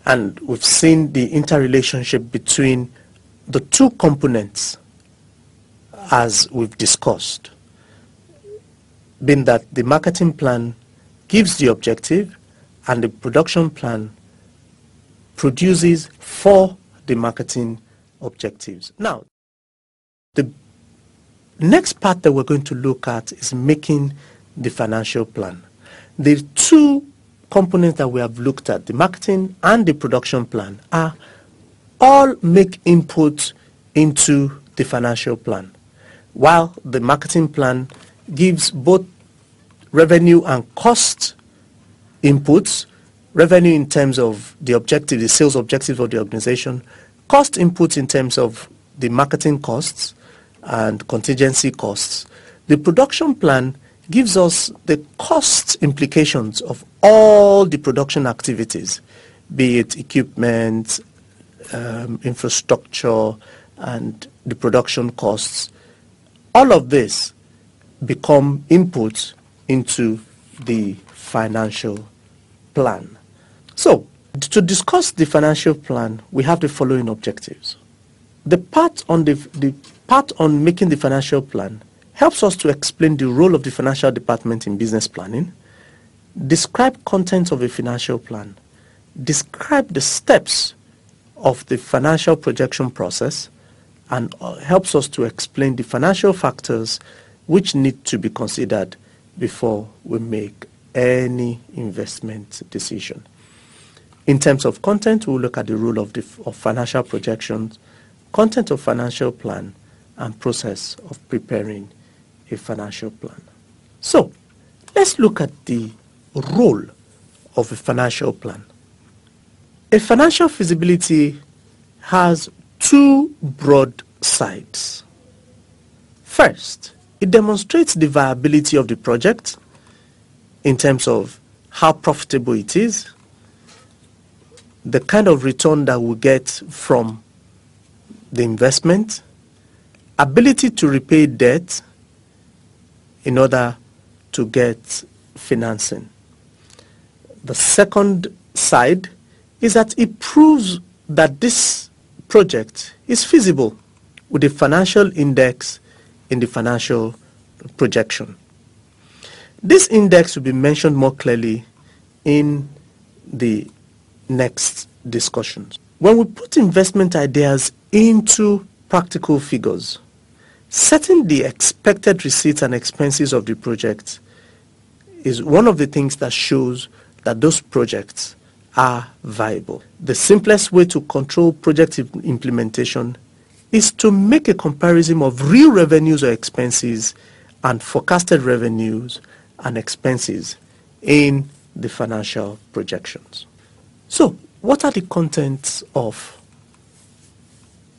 S1: And we've seen the interrelationship between the two components as we've discussed, being that the marketing plan gives the objective and the production plan produces for the marketing objectives. Now, the next part that we're going to look at is making the financial plan. The two components that we have looked at, the marketing and the production plan, are all make input into the financial plan, while the marketing plan gives both revenue and cost inputs, revenue in terms of the objective, the sales objectives of the organization, cost inputs in terms of the marketing costs and contingency costs. The production plan gives us the cost implications of all the production activities, be it equipment, infrastructure, and the production costs. All of this become inputs into the financial plan. So, to discuss the financial plan, we have the following objectives. The part on making the financial plan helps us to explain the role of the financial department in business planning, describe contents of a financial plan, describe the steps of the financial projection process, and helps us to explain the financial factors which need to be considered before we make any investment decision. In terms of content, we'll look at the role of financial projections, content of financial plan, and process of preparing a financial plan. So, let's look at the role of a financial plan. A financial feasibility has two broad sides. First, it demonstrates the viability of the project in terms of how profitable it is, the kind of return that we get from the investment, ability to repay debt in order to get financing. The second side is that it proves that this project is feasible with a financial index in the financial projection. This index will be mentioned more clearly in the next discussions. When we put investment ideas into practical figures, setting the expected receipts and expenses of the project is one of the things that shows that those projects are viable. The simplest way to control project implementation is to make a comparison of real revenues or expenses and forecasted revenues and expenses in the financial projections. So, what are the contents of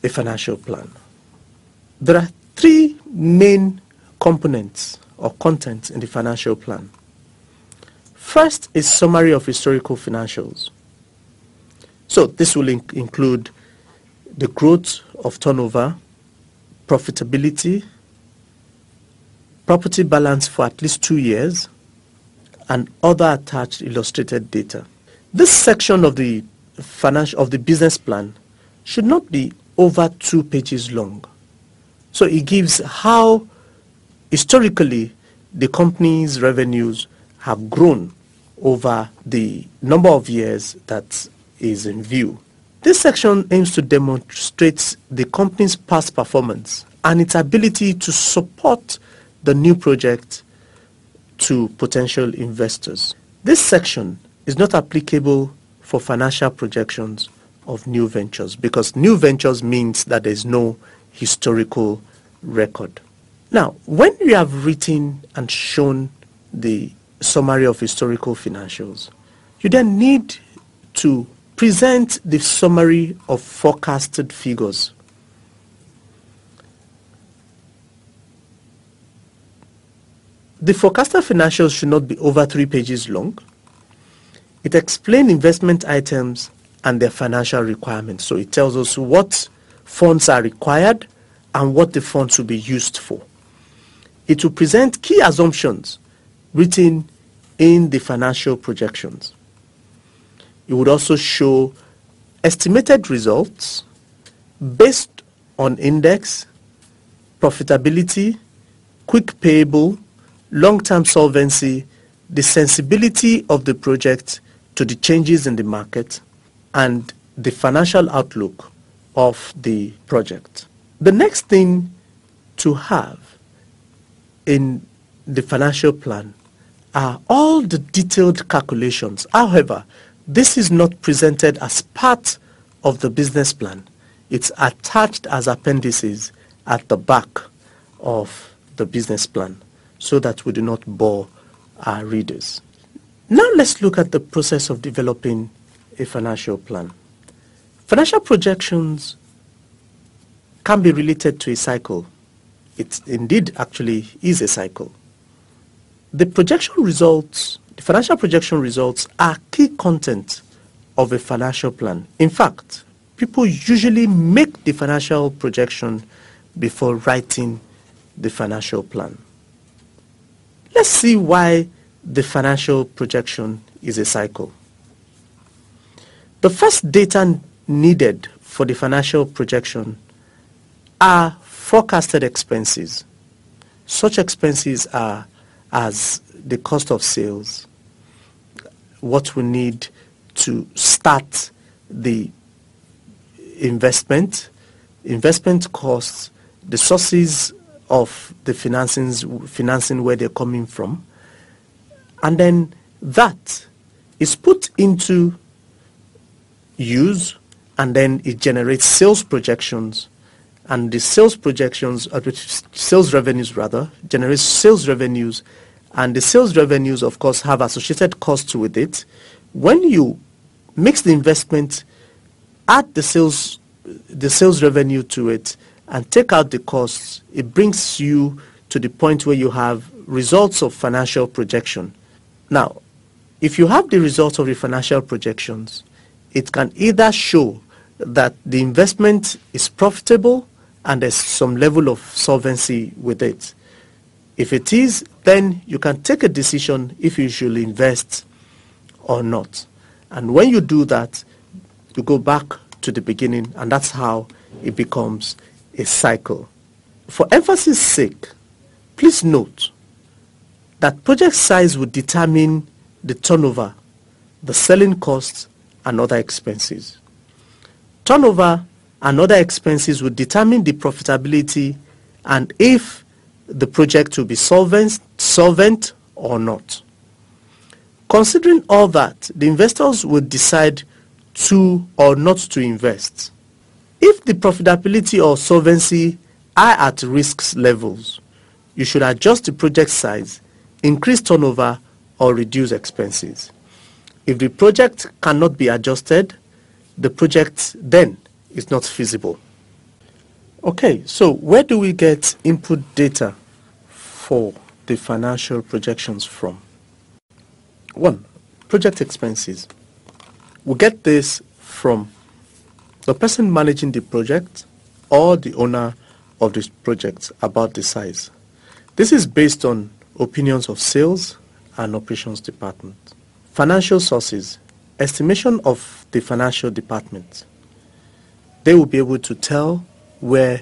S1: a financial plan? There are three main components or contents in the financial plan. First is summary of historical financials. So this will include the growth of turnover, profitability, property balance for at least 2 years, and other attached illustrated data. This section of the business plan should not be over 2 pages long. So it gives how historically the company's revenues have grown over the number of years that is in view. This section aims to demonstrate the company's past performance and its ability to support the new project to potential investors. This section is not applicable for financial projections of new ventures because new ventures means that there is no historical record. Now, when you have written and shown the summary of historical financials, you then need to present the summary of forecasted figures. The forecasted financials should not be over 3 pages long. It explains investment items and their financial requirements. So it tells us what funds are required and what the funds will be used for. It will present key assumptions written in the financial projections. It would also show estimated results based on index, profitability, quick payable, long-term solvency, the sensibility of the project to the changes in the market, and the financial outlook of the project. The next thing to have in the financial plan are all the detailed calculations. However, this is not presented as part of the business plan. It's attached as appendices at the back of the business plan so that we do not bore our readers. Now let's look at the process of developing a financial plan. Financial projections can be related to a cycle. It indeed actually is a cycle. The financial projection results are key content of a financial plan. In fact, people usually make the financial projection before writing the financial plan. Let's see why the financial projection is a cycle. The first data needed for the financial projection are forecasted expenses. Such expenses are as the cost of sales, what we need to start the investment, investment costs, the sources of the financing where they're coming from, and then that is put into use, and then it generates sales projections, and the sales projections, sales revenues rather, generates sales revenues, and the sales revenues, of course, have associated costs with it. When you mix the investment, add the sales revenue to it, and take out the costs, it brings you to the point where you have results of financial projection. Now, if you have the results of the financial projections, it can either show that the investment is profitable and there's some level of solvency with it. If it is, then you can take a decision if you should invest or not. And when you do that, you go back to the beginning, and that's how it becomes a cycle. For emphasis sake, please note that project size will determine the turnover, the selling costs, and other expenses. Turnover and other expenses will determine the profitability and if the project will be solvent or not. Considering all that, the investors will decide to or not to invest. If the profitability or solvency are at risk levels, you should adjust the project size, increase turnover, or reduce expenses. If the project cannot be adjusted, the project then is not feasible. Okay, so where do we get input data for the financial projections from? 1. Project expenses. We get this from the person managing the project or the owner of the project about the size. This is based on opinions of sales and operations department. Financial sources. Estimation of the financial department. They will be able to tell where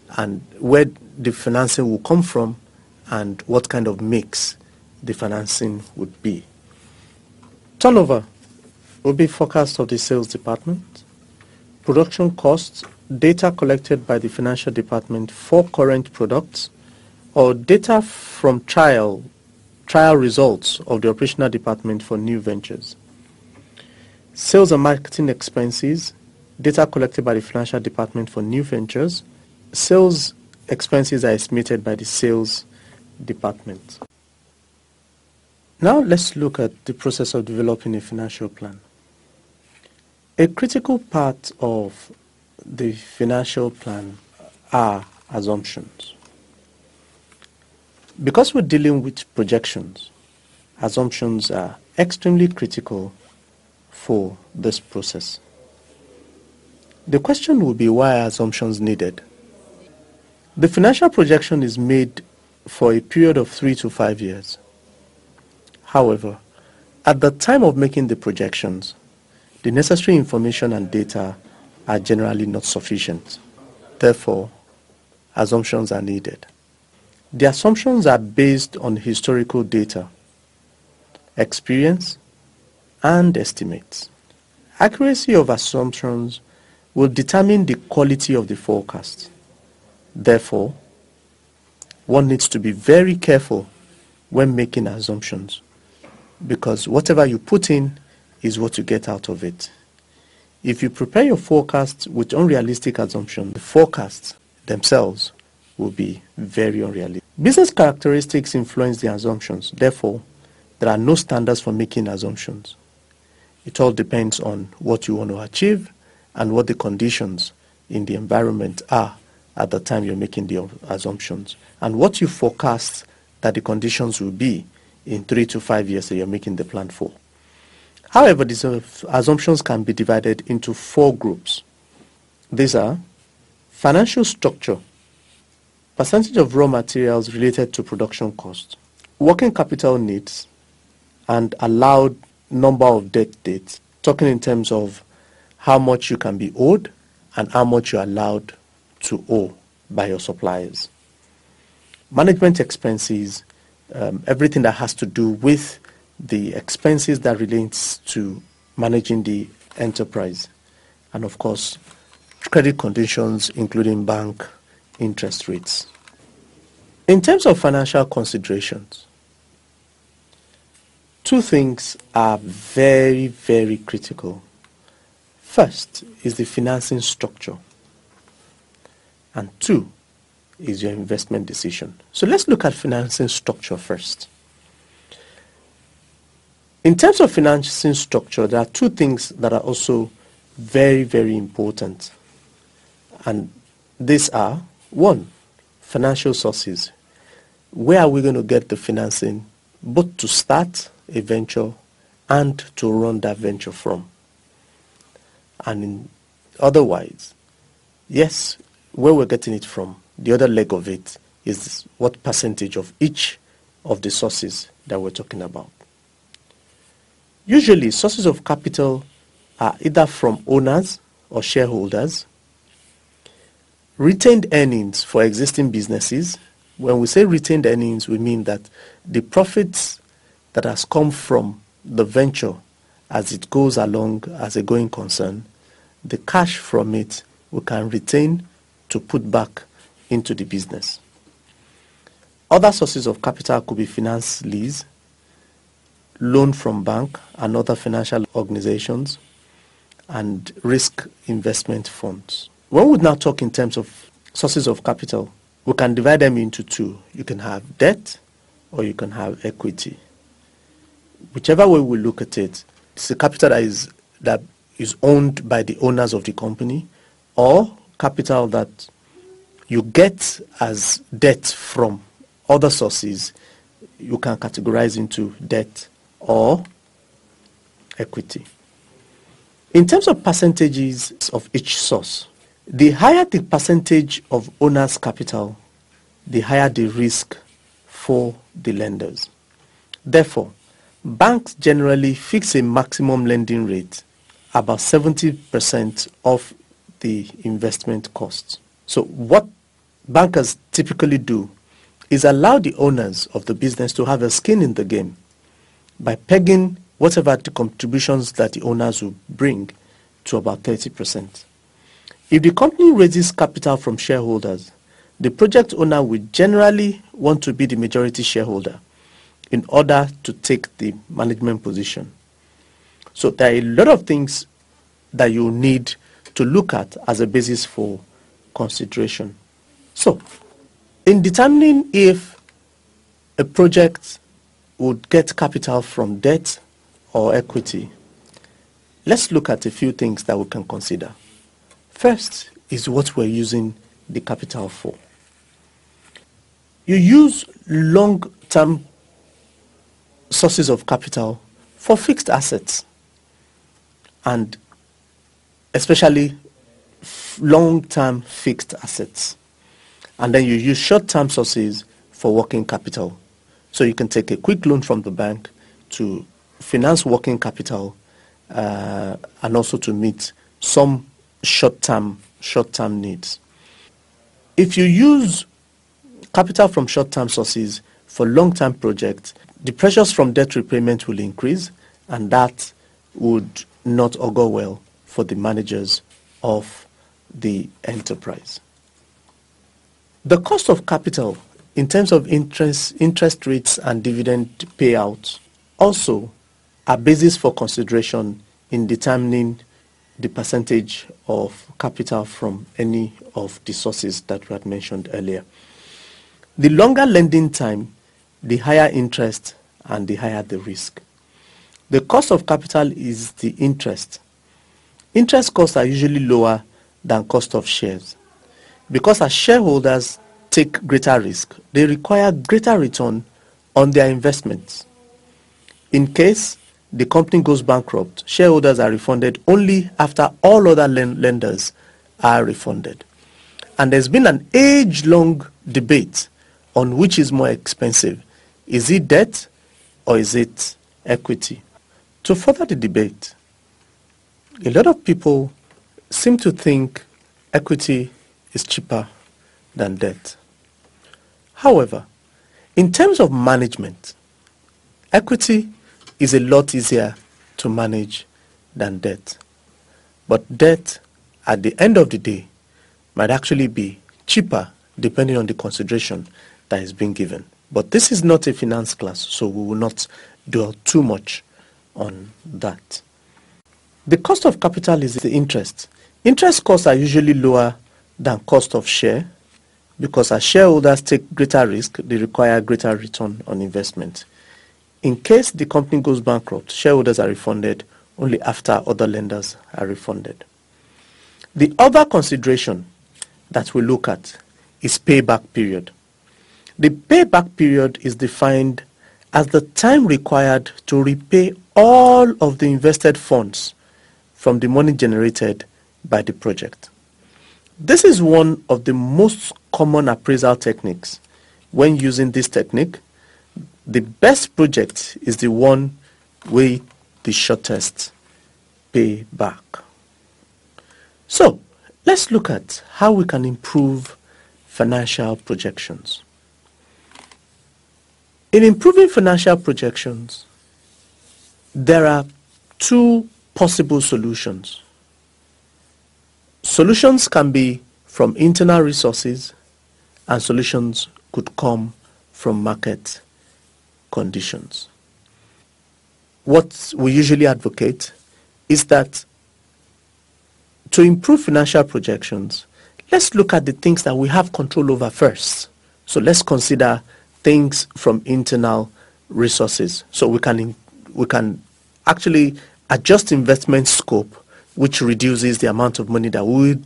S1: the financing will come from and what kind of mix the financing would be. Turnover will be forecast of the sales department. Production costs, data collected by the financial department for current products, or data from trial results of the operational department for new ventures. Sales and marketing expenses, data collected by the financial department for new ventures. Sales expenses are estimated by the sales department. Now let's look at the process of developing a financial plan. A critical part of the financial plan are assumptions. Because we're dealing with projections, assumptions are extremely critical for this process. The question will be, why are assumptions needed? The financial projection is made for a period of 3 to 5 years. However, at the time of making the projections, the necessary information and data are generally not sufficient. Therefore, assumptions are needed. The assumptions are based on historical data, experience, and estimates. Accuracy of assumptions will determine the quality of the forecast. Therefore, one needs to be very careful when making assumptions, because whatever you put in is what you get out of it. If you prepare your forecast with unrealistic assumptions, the forecasts themselves will be very unrealistic. Business characteristics influence the assumptions. Therefore, there are no standards for making assumptions. It all depends on what you want to achieve and what the conditions in the environment are at the time you're making the assumptions, and what you forecast that the conditions will be in 3 to 5 years that you're making the plan for. However, these assumptions can be divided into 4 groups. These are financial structure, percentage of raw materials related to production cost, working capital needs, and allowed number of debt dates, talking in terms of how much you can be owed and how much you're allowed to owe by your suppliers. Management expenses, everything that has to do with the expenses that relates to managing the enterprise. And of course, credit conditions, including bank interest rates. In terms of financial considerations, two things are very, very critical. First is the financing structure, and two is your investment decision. So let's look at financing structure first. In terms of financing structure, there are two things that are also very, very important. And these are, one, financial sources. Where are we going to get the financing, both to start a venture and to run that venture from? And otherwise, yes, where we're getting it from, the other leg of it is what percentage of each of the sources that we're talking about. Usually, sources of capital are either from owners or shareholders, retained earnings for existing businesses. When we say retained earnings, we mean that the profits that has come from the venture as it goes along as a going concern, the cash from it we can retain to put back into the business. Other sources of capital could be finance lease, loan from bank and other financial organizations, and risk investment funds. When we now talk in terms of sources of capital, we can divide them into two. You can have debt or you can have equity. Whichever way we look at it, it's the capital that is owned by the owners of the company, or capital that you get as debt from other sources. You can categorize into debt or equity. In terms of percentages of each source, the higher the percentage of owner's capital, the higher the risk for the lenders. Therefore, banks generally fix a maximum lending rate about 70% of the investment costs. So what bankers typically do is allow the owners of the business to have a skin in the game by pegging whatever the contributions that the owners will bring to about 30%. If the company raises capital from shareholders, the project owner will generally want to be the majority shareholder in order to take the management position. So there are a lot of things that you need to look at as a basis for consideration. So, in determining if a project would get capital from debt or equity, let's look at a few things that we can consider. First is what we're using the capital for. You use long-term sources of capital for fixed assets, and especially long-term fixed assets. And then you use short-term sources for working capital. So you can take a quick loan from the bank to finance working capital and also to meet some short-term needs. If you use capital from short-term sources for long-term projects, the pressures from debt repayment will increase, and that would not augur well for the managers of the enterprise. The cost of capital in terms of interest rates and dividend payouts also are basis for consideration in determining the percentage of capital from any of the sources that we had mentioned earlier. The longer lending time, the higher interest and the higher the risk. The cost of capital is the interest. Interest costs are usually lower than cost of shares. Because as shareholders take greater risk, they require greater return on their investments. In case the company goes bankrupt, shareholders are refunded only after all other lenders are refunded. And there's been an age-long debate on which is more expensive. Is it debt or is it equity? To further the debate, a lot of people seem to think equity is cheaper than debt. However, in terms of management, equity is a lot easier to manage than debt. But debt at the end of the day might actually be cheaper depending on the consideration that is being given. But this is not a finance class, so we will not dwell too much on that. The cost of capital is the interest. Interest costs are usually lower than cost of share because as shareholders take greater risk, they require greater return on investment. In case the company goes bankrupt, shareholders are refunded only after other lenders are refunded. The other consideration that we look at is payback period. The payback period is defined as the time required to repay all of the invested funds from the money generated by the project. This is one of the most common appraisal techniques. When using this technique, the best project is the one with the shortest payback. So, let's look at how we can improve financial projections. In improving financial projections, there are two possible solutions. Solutions can be from internal resources, and solutions could come from market conditions. What we usually advocate is that to improve financial projections, let's look at the things that we have control over first. So let's consider things from internal resources. So we can actually adjust investment scope, which reduces the amount of money that would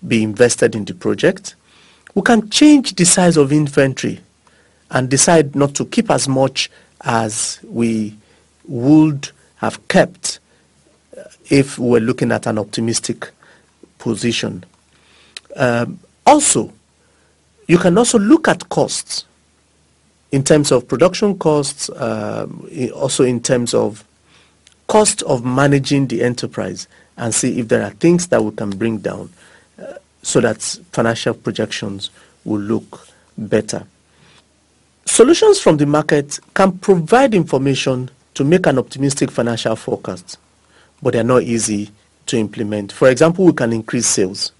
S1: be invested in the project. We can change the size of inventory and decide not to keep as much as we would have kept if we were looking at an optimistic position. Also, you can also look at costs in terms of production costs, also in terms of cost of managing the enterprise, and see if there are things that we can bring down so that financial projections will look better. Solutions from the market can provide information to make an optimistic financial forecast, but they are not easy to implement. For example, we can increase sales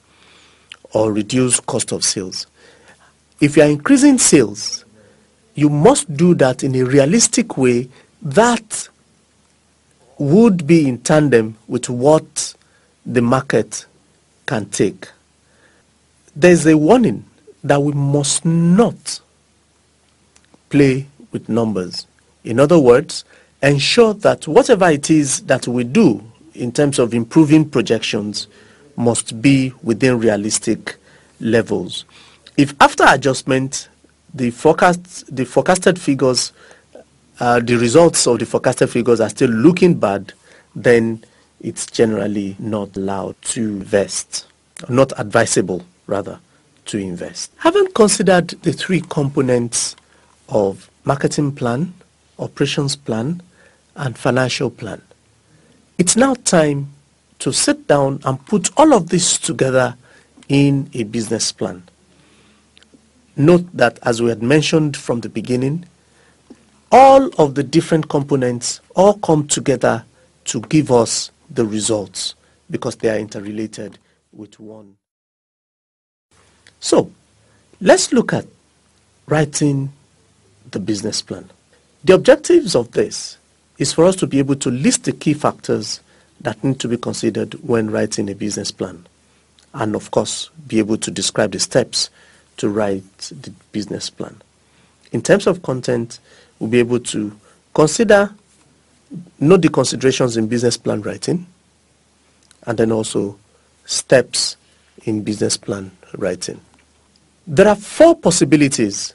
S1: or reduce cost of sales. If you are increasing sales, you must do that in a realistic way that would be in tandem with what the market can take. There's a warning that we must not play with numbers. In other words, ensure that whatever it is that we do in terms of improving projections must be within realistic levels. If after adjustment the forecasted figures, the results of the forecasted figures are still looking bad, then it's generally not allowed to invest, not advisable rather to invest. Having considered the three components of marketing plan, operations plan, and financial plan, it's now time to sit down and put all of this together in a business plan. Note that, as we had mentioned from the beginning, all of the different components all come together to give us the results because they are interrelated with one. So, let's look at writing the business plan. The objectives of this is for us to be able to list the key factors that need to be considered when writing a business plan, and of course be able to describe the steps to write the business plan. In terms of content, we'll be able to note the considerations in business plan writing, and then also steps in business plan writing. There are 4 possibilities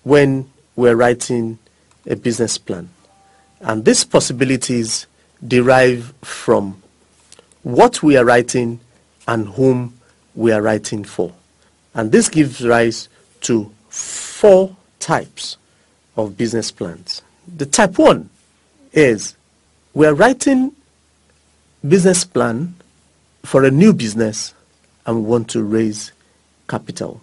S1: when we're writing a business plan, and these possibilities derive from what we are writing and whom we are writing for. And this gives rise to 4 types of business plans. The type 1 is we are writing business plan for a new business and we want to raise capital.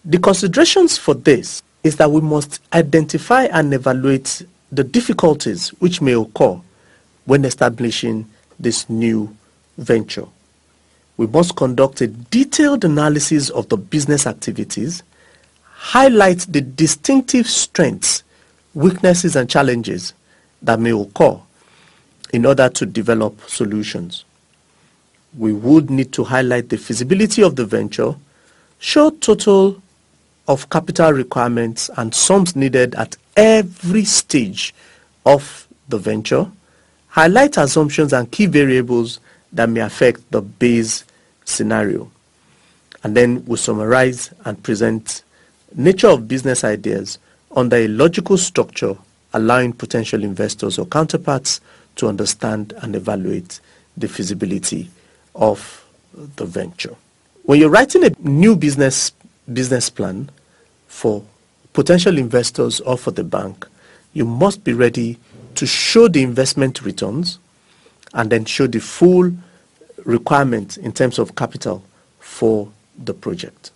S1: The considerations for this is that we must identify and evaluate the difficulties which may occur when establishing this new venture. We must conduct a detailed analysis of the business activities, highlight the distinctive strengths, weaknesses, and challenges that may occur in order to develop solutions. We would need to highlight the feasibility of the venture, show total of capital requirements and sums needed at every stage of the venture, highlight assumptions and key variables that may affect the base scenario. And then we summarize and present nature of business ideas under a logical structure, allowing potential investors or counterparts to understand and evaluate the feasibility of the venture. When you're writing a new business plan for potential investors or for the bank, you must be ready to show the investment returns and then show the full requirement in terms of capital for the project.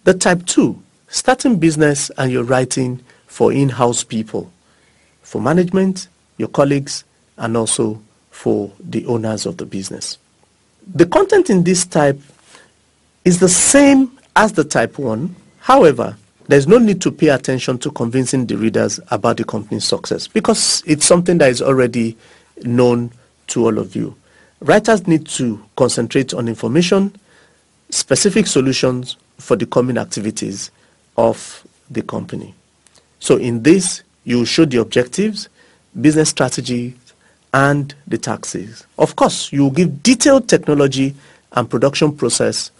S1: The type 2, starting business and you're writing for in-house people, for management, your colleagues, and also for the owners of the business. The content in this type is the same as the type 1. However, there's no need to pay attention to convincing the readers about the company's success because it's something that is already known to all of you. Writers need to concentrate on information, specific solutions for the common activities of the company. So in this, you show the objectives, business strategy, and the taxes. Of course, you will give detailed technology and production process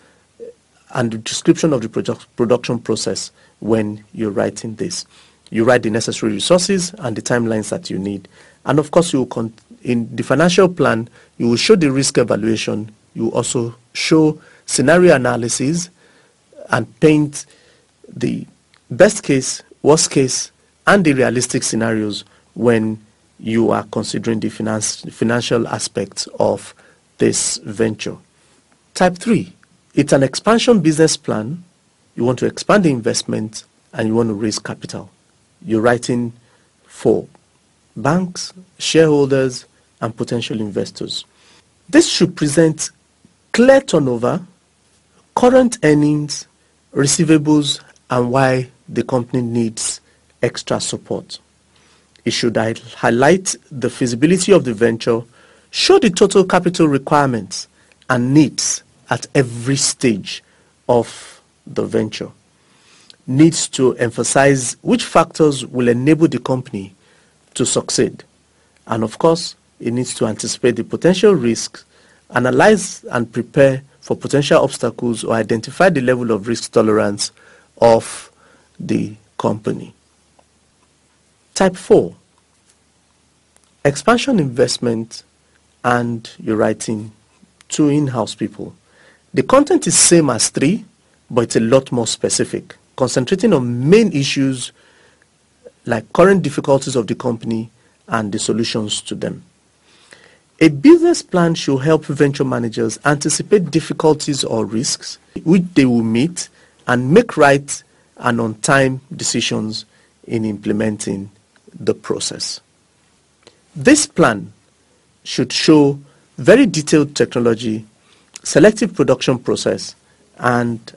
S1: and the description of the production process when you're writing this. You write the necessary resources and the timelines that you need. And of course, in the financial plan, you will show the risk evaluation. You will also show scenario analysis and paint the best case, worst case, and the realistic scenarios when you are considering the financial aspects of this venture. Type 3, it's an expansion business plan. You want to expand the investment and you want to raise capital. You're writing for banks, shareholders, and potential investors. This should present clear turnover, current earnings, receivables, and why the company needs extra support. It should highlight the feasibility of the venture, show the total capital requirements and needs at every stage of the venture. Needs to emphasize which factors will enable the company to succeed. And of course, it needs to anticipate the potential risks, analyze and prepare for potential obstacles, or identify the level of risk tolerance of the company. Type 4, expansion investment, and you're writing to in-house people. The content is same as 3, but it's a lot more specific, concentrating on main issues like current difficulties of the company and the solutions to them. A business plan should help venture managers anticipate difficulties or risks which they will meet and make right and on-time decisions in implementing the process. This plan should show very detailed technology, selective production process, and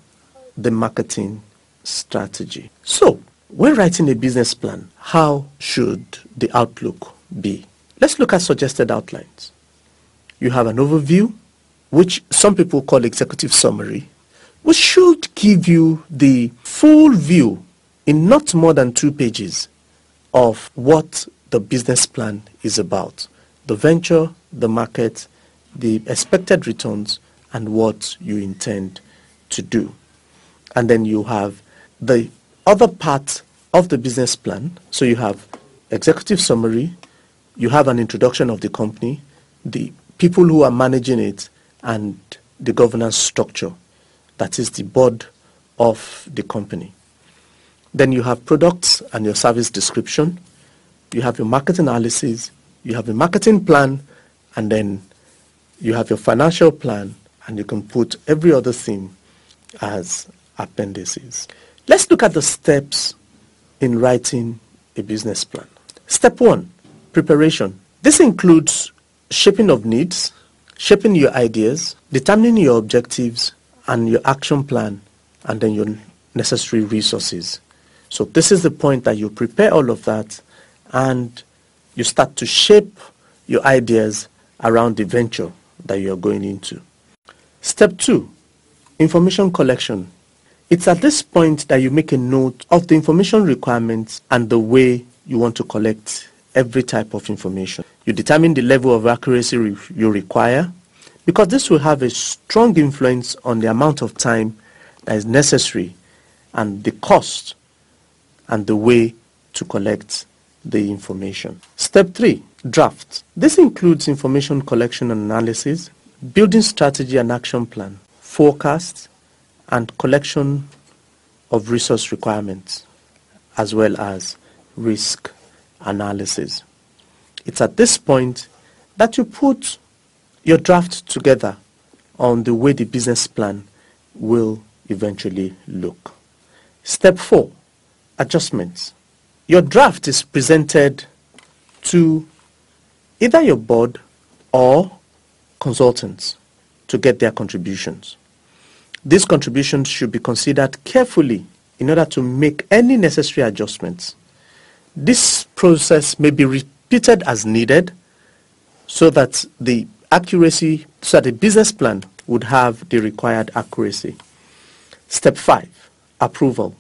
S1: the marketing strategy. So, when writing a business plan, how should the outlook be? Let's look at suggested outlines. You have an overview, which some people call executive summary, which should give you the full view in not more than 2 pages of what the business plan is about. The venture, the market, the expected returns, and what you intend to do. And then you have the other part of the business plan. So you have executive summary, you have an introduction of the company, the people who are managing it, and the governance structure, that is the board of the company. Then you have products and your service description, you have your market analysis, you have a marketing plan, and then you have your financial plan, and you can put every other thing as appendices. Let's look at the steps in writing a business plan. Step 1, preparation. This includes shaping of needs, shaping your ideas, determining your objectives and your action plan, and then your necessary resources. So this is the point that you prepare all of that and you start to shape your ideas around the venture that you're going into. Step 2, information collection. It's at this point that you make a note of the information requirements and the way you want to collect every type of information. You determine the level of accuracy you require, because this will have a strong influence on the amount of time that is necessary and the cost and the way to collect the information. Step 3, draft. This includes information collection and analysis, building strategy and action plan, forecast, and collection of resource requirements, as well as risk analysis. It's at this point that you put your draft together on the way the business plan will eventually look. Step 4, adjustments. Your draft is presented to either your board or consultants to get their contributions. These contributions should be considered carefully in order to make any necessary adjustments. This process may be repeated as needed so that the business plan would have the required accuracy. Step 5, approval.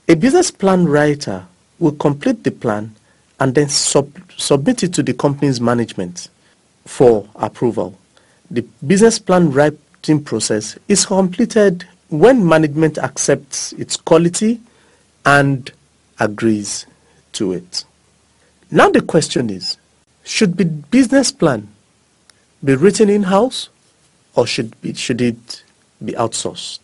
S1: A business plan writer will complete the plan and then submit it to the company's management for approval. The business plan writing process is completed when management accepts its quality and agrees to it. Now the question is, should the business plan be written in-house or should it be outsourced?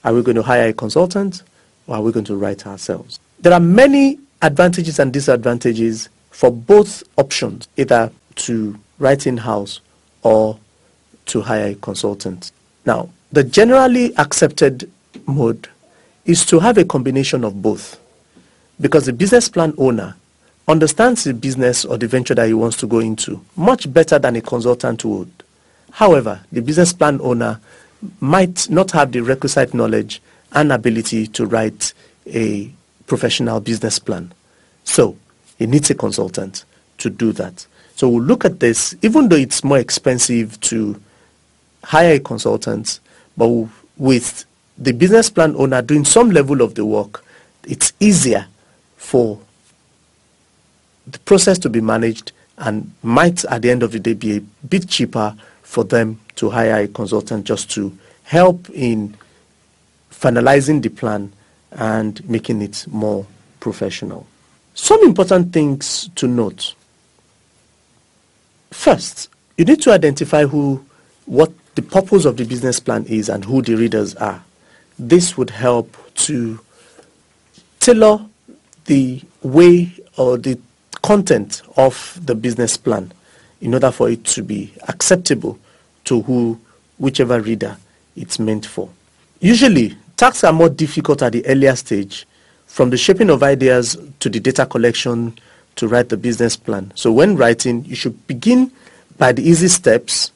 S1: Are we going to hire a consultant or are we going to write ourselves? There are many advantages and disadvantages for both options, either to write in-house or to hire a consultant. Now, the generally accepted mode is to have a combination of both, because the business plan owner understands the business or the venture that he wants to go into much better than a consultant would. However, the business plan owner might not have the requisite knowledge and ability to write a professional business plan. So, he needs a consultant to do that. So we'll look at this, even though it's more expensive to hire a consultant, but with the business plan owner doing some level of the work, it's easier for the process to be managed and might at the end of the day be a bit cheaper for them to hire a consultant just to help in finalizing the plan and making it more professional. Some important things to note. First, you need to identify what the purpose of the business plan is and who the readers are. This would help to tailor the way or the content of the business plan in order for it to be acceptable to whichever reader it's meant for. Usually, tasks are more difficult at the earlier stage, from the shaping of ideas to the data collection to write the business plan. So when writing, you should begin by the easy steps,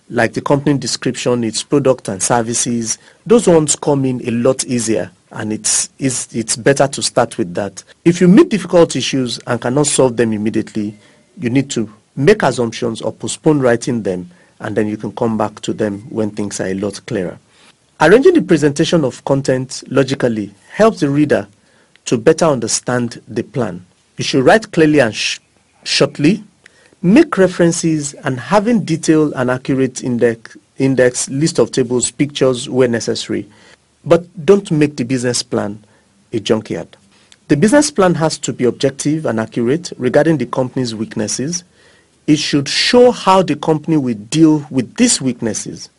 S1: like the company description, its product and services. Those ones come in a lot easier, and it's better to start with that. If you meet difficult issues and cannot solve them immediately, you need to make assumptions or postpone writing them, and then you can come back to them when things are a lot clearer. Arranging the presentation of content logically helps the reader to better understand the plan. You should write clearly and shortly, make references, and having detailed and accurate index, list of tables, pictures where necessary. But don't make the business plan a junkyard. The business plan has to be objective and accurate regarding the company's weaknesses. It should show how the company will deal with these weaknesses.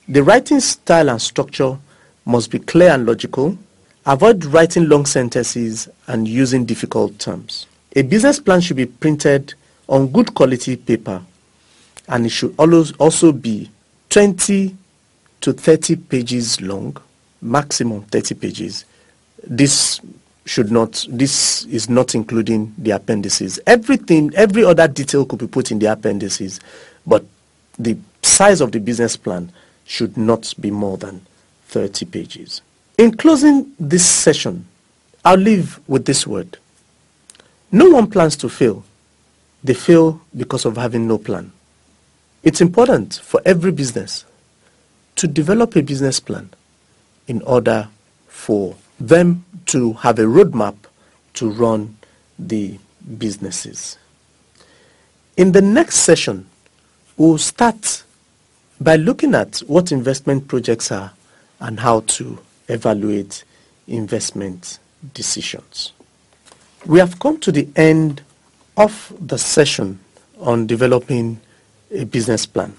S1: The writing style and structure must be clear and logical. Avoid writing long sentences and using difficult terms. A business plan should be printed on good quality paper, and it should also be 20 to 30 pages long, maximum 30 pages. This is not including the appendices. Every other detail could be put in the appendices, but the size of the business plan should not be more than 30 pages. In closing this session, I'll leave with this word. No one plans to fail. They fail because of having no plan. It's important for every business to develop a business plan in order for them to have a roadmap to run the businesses. In the next session, we'll start by looking at what investment projects are and how to evaluate investment decisions. We have come to the end of the session on developing a business plan.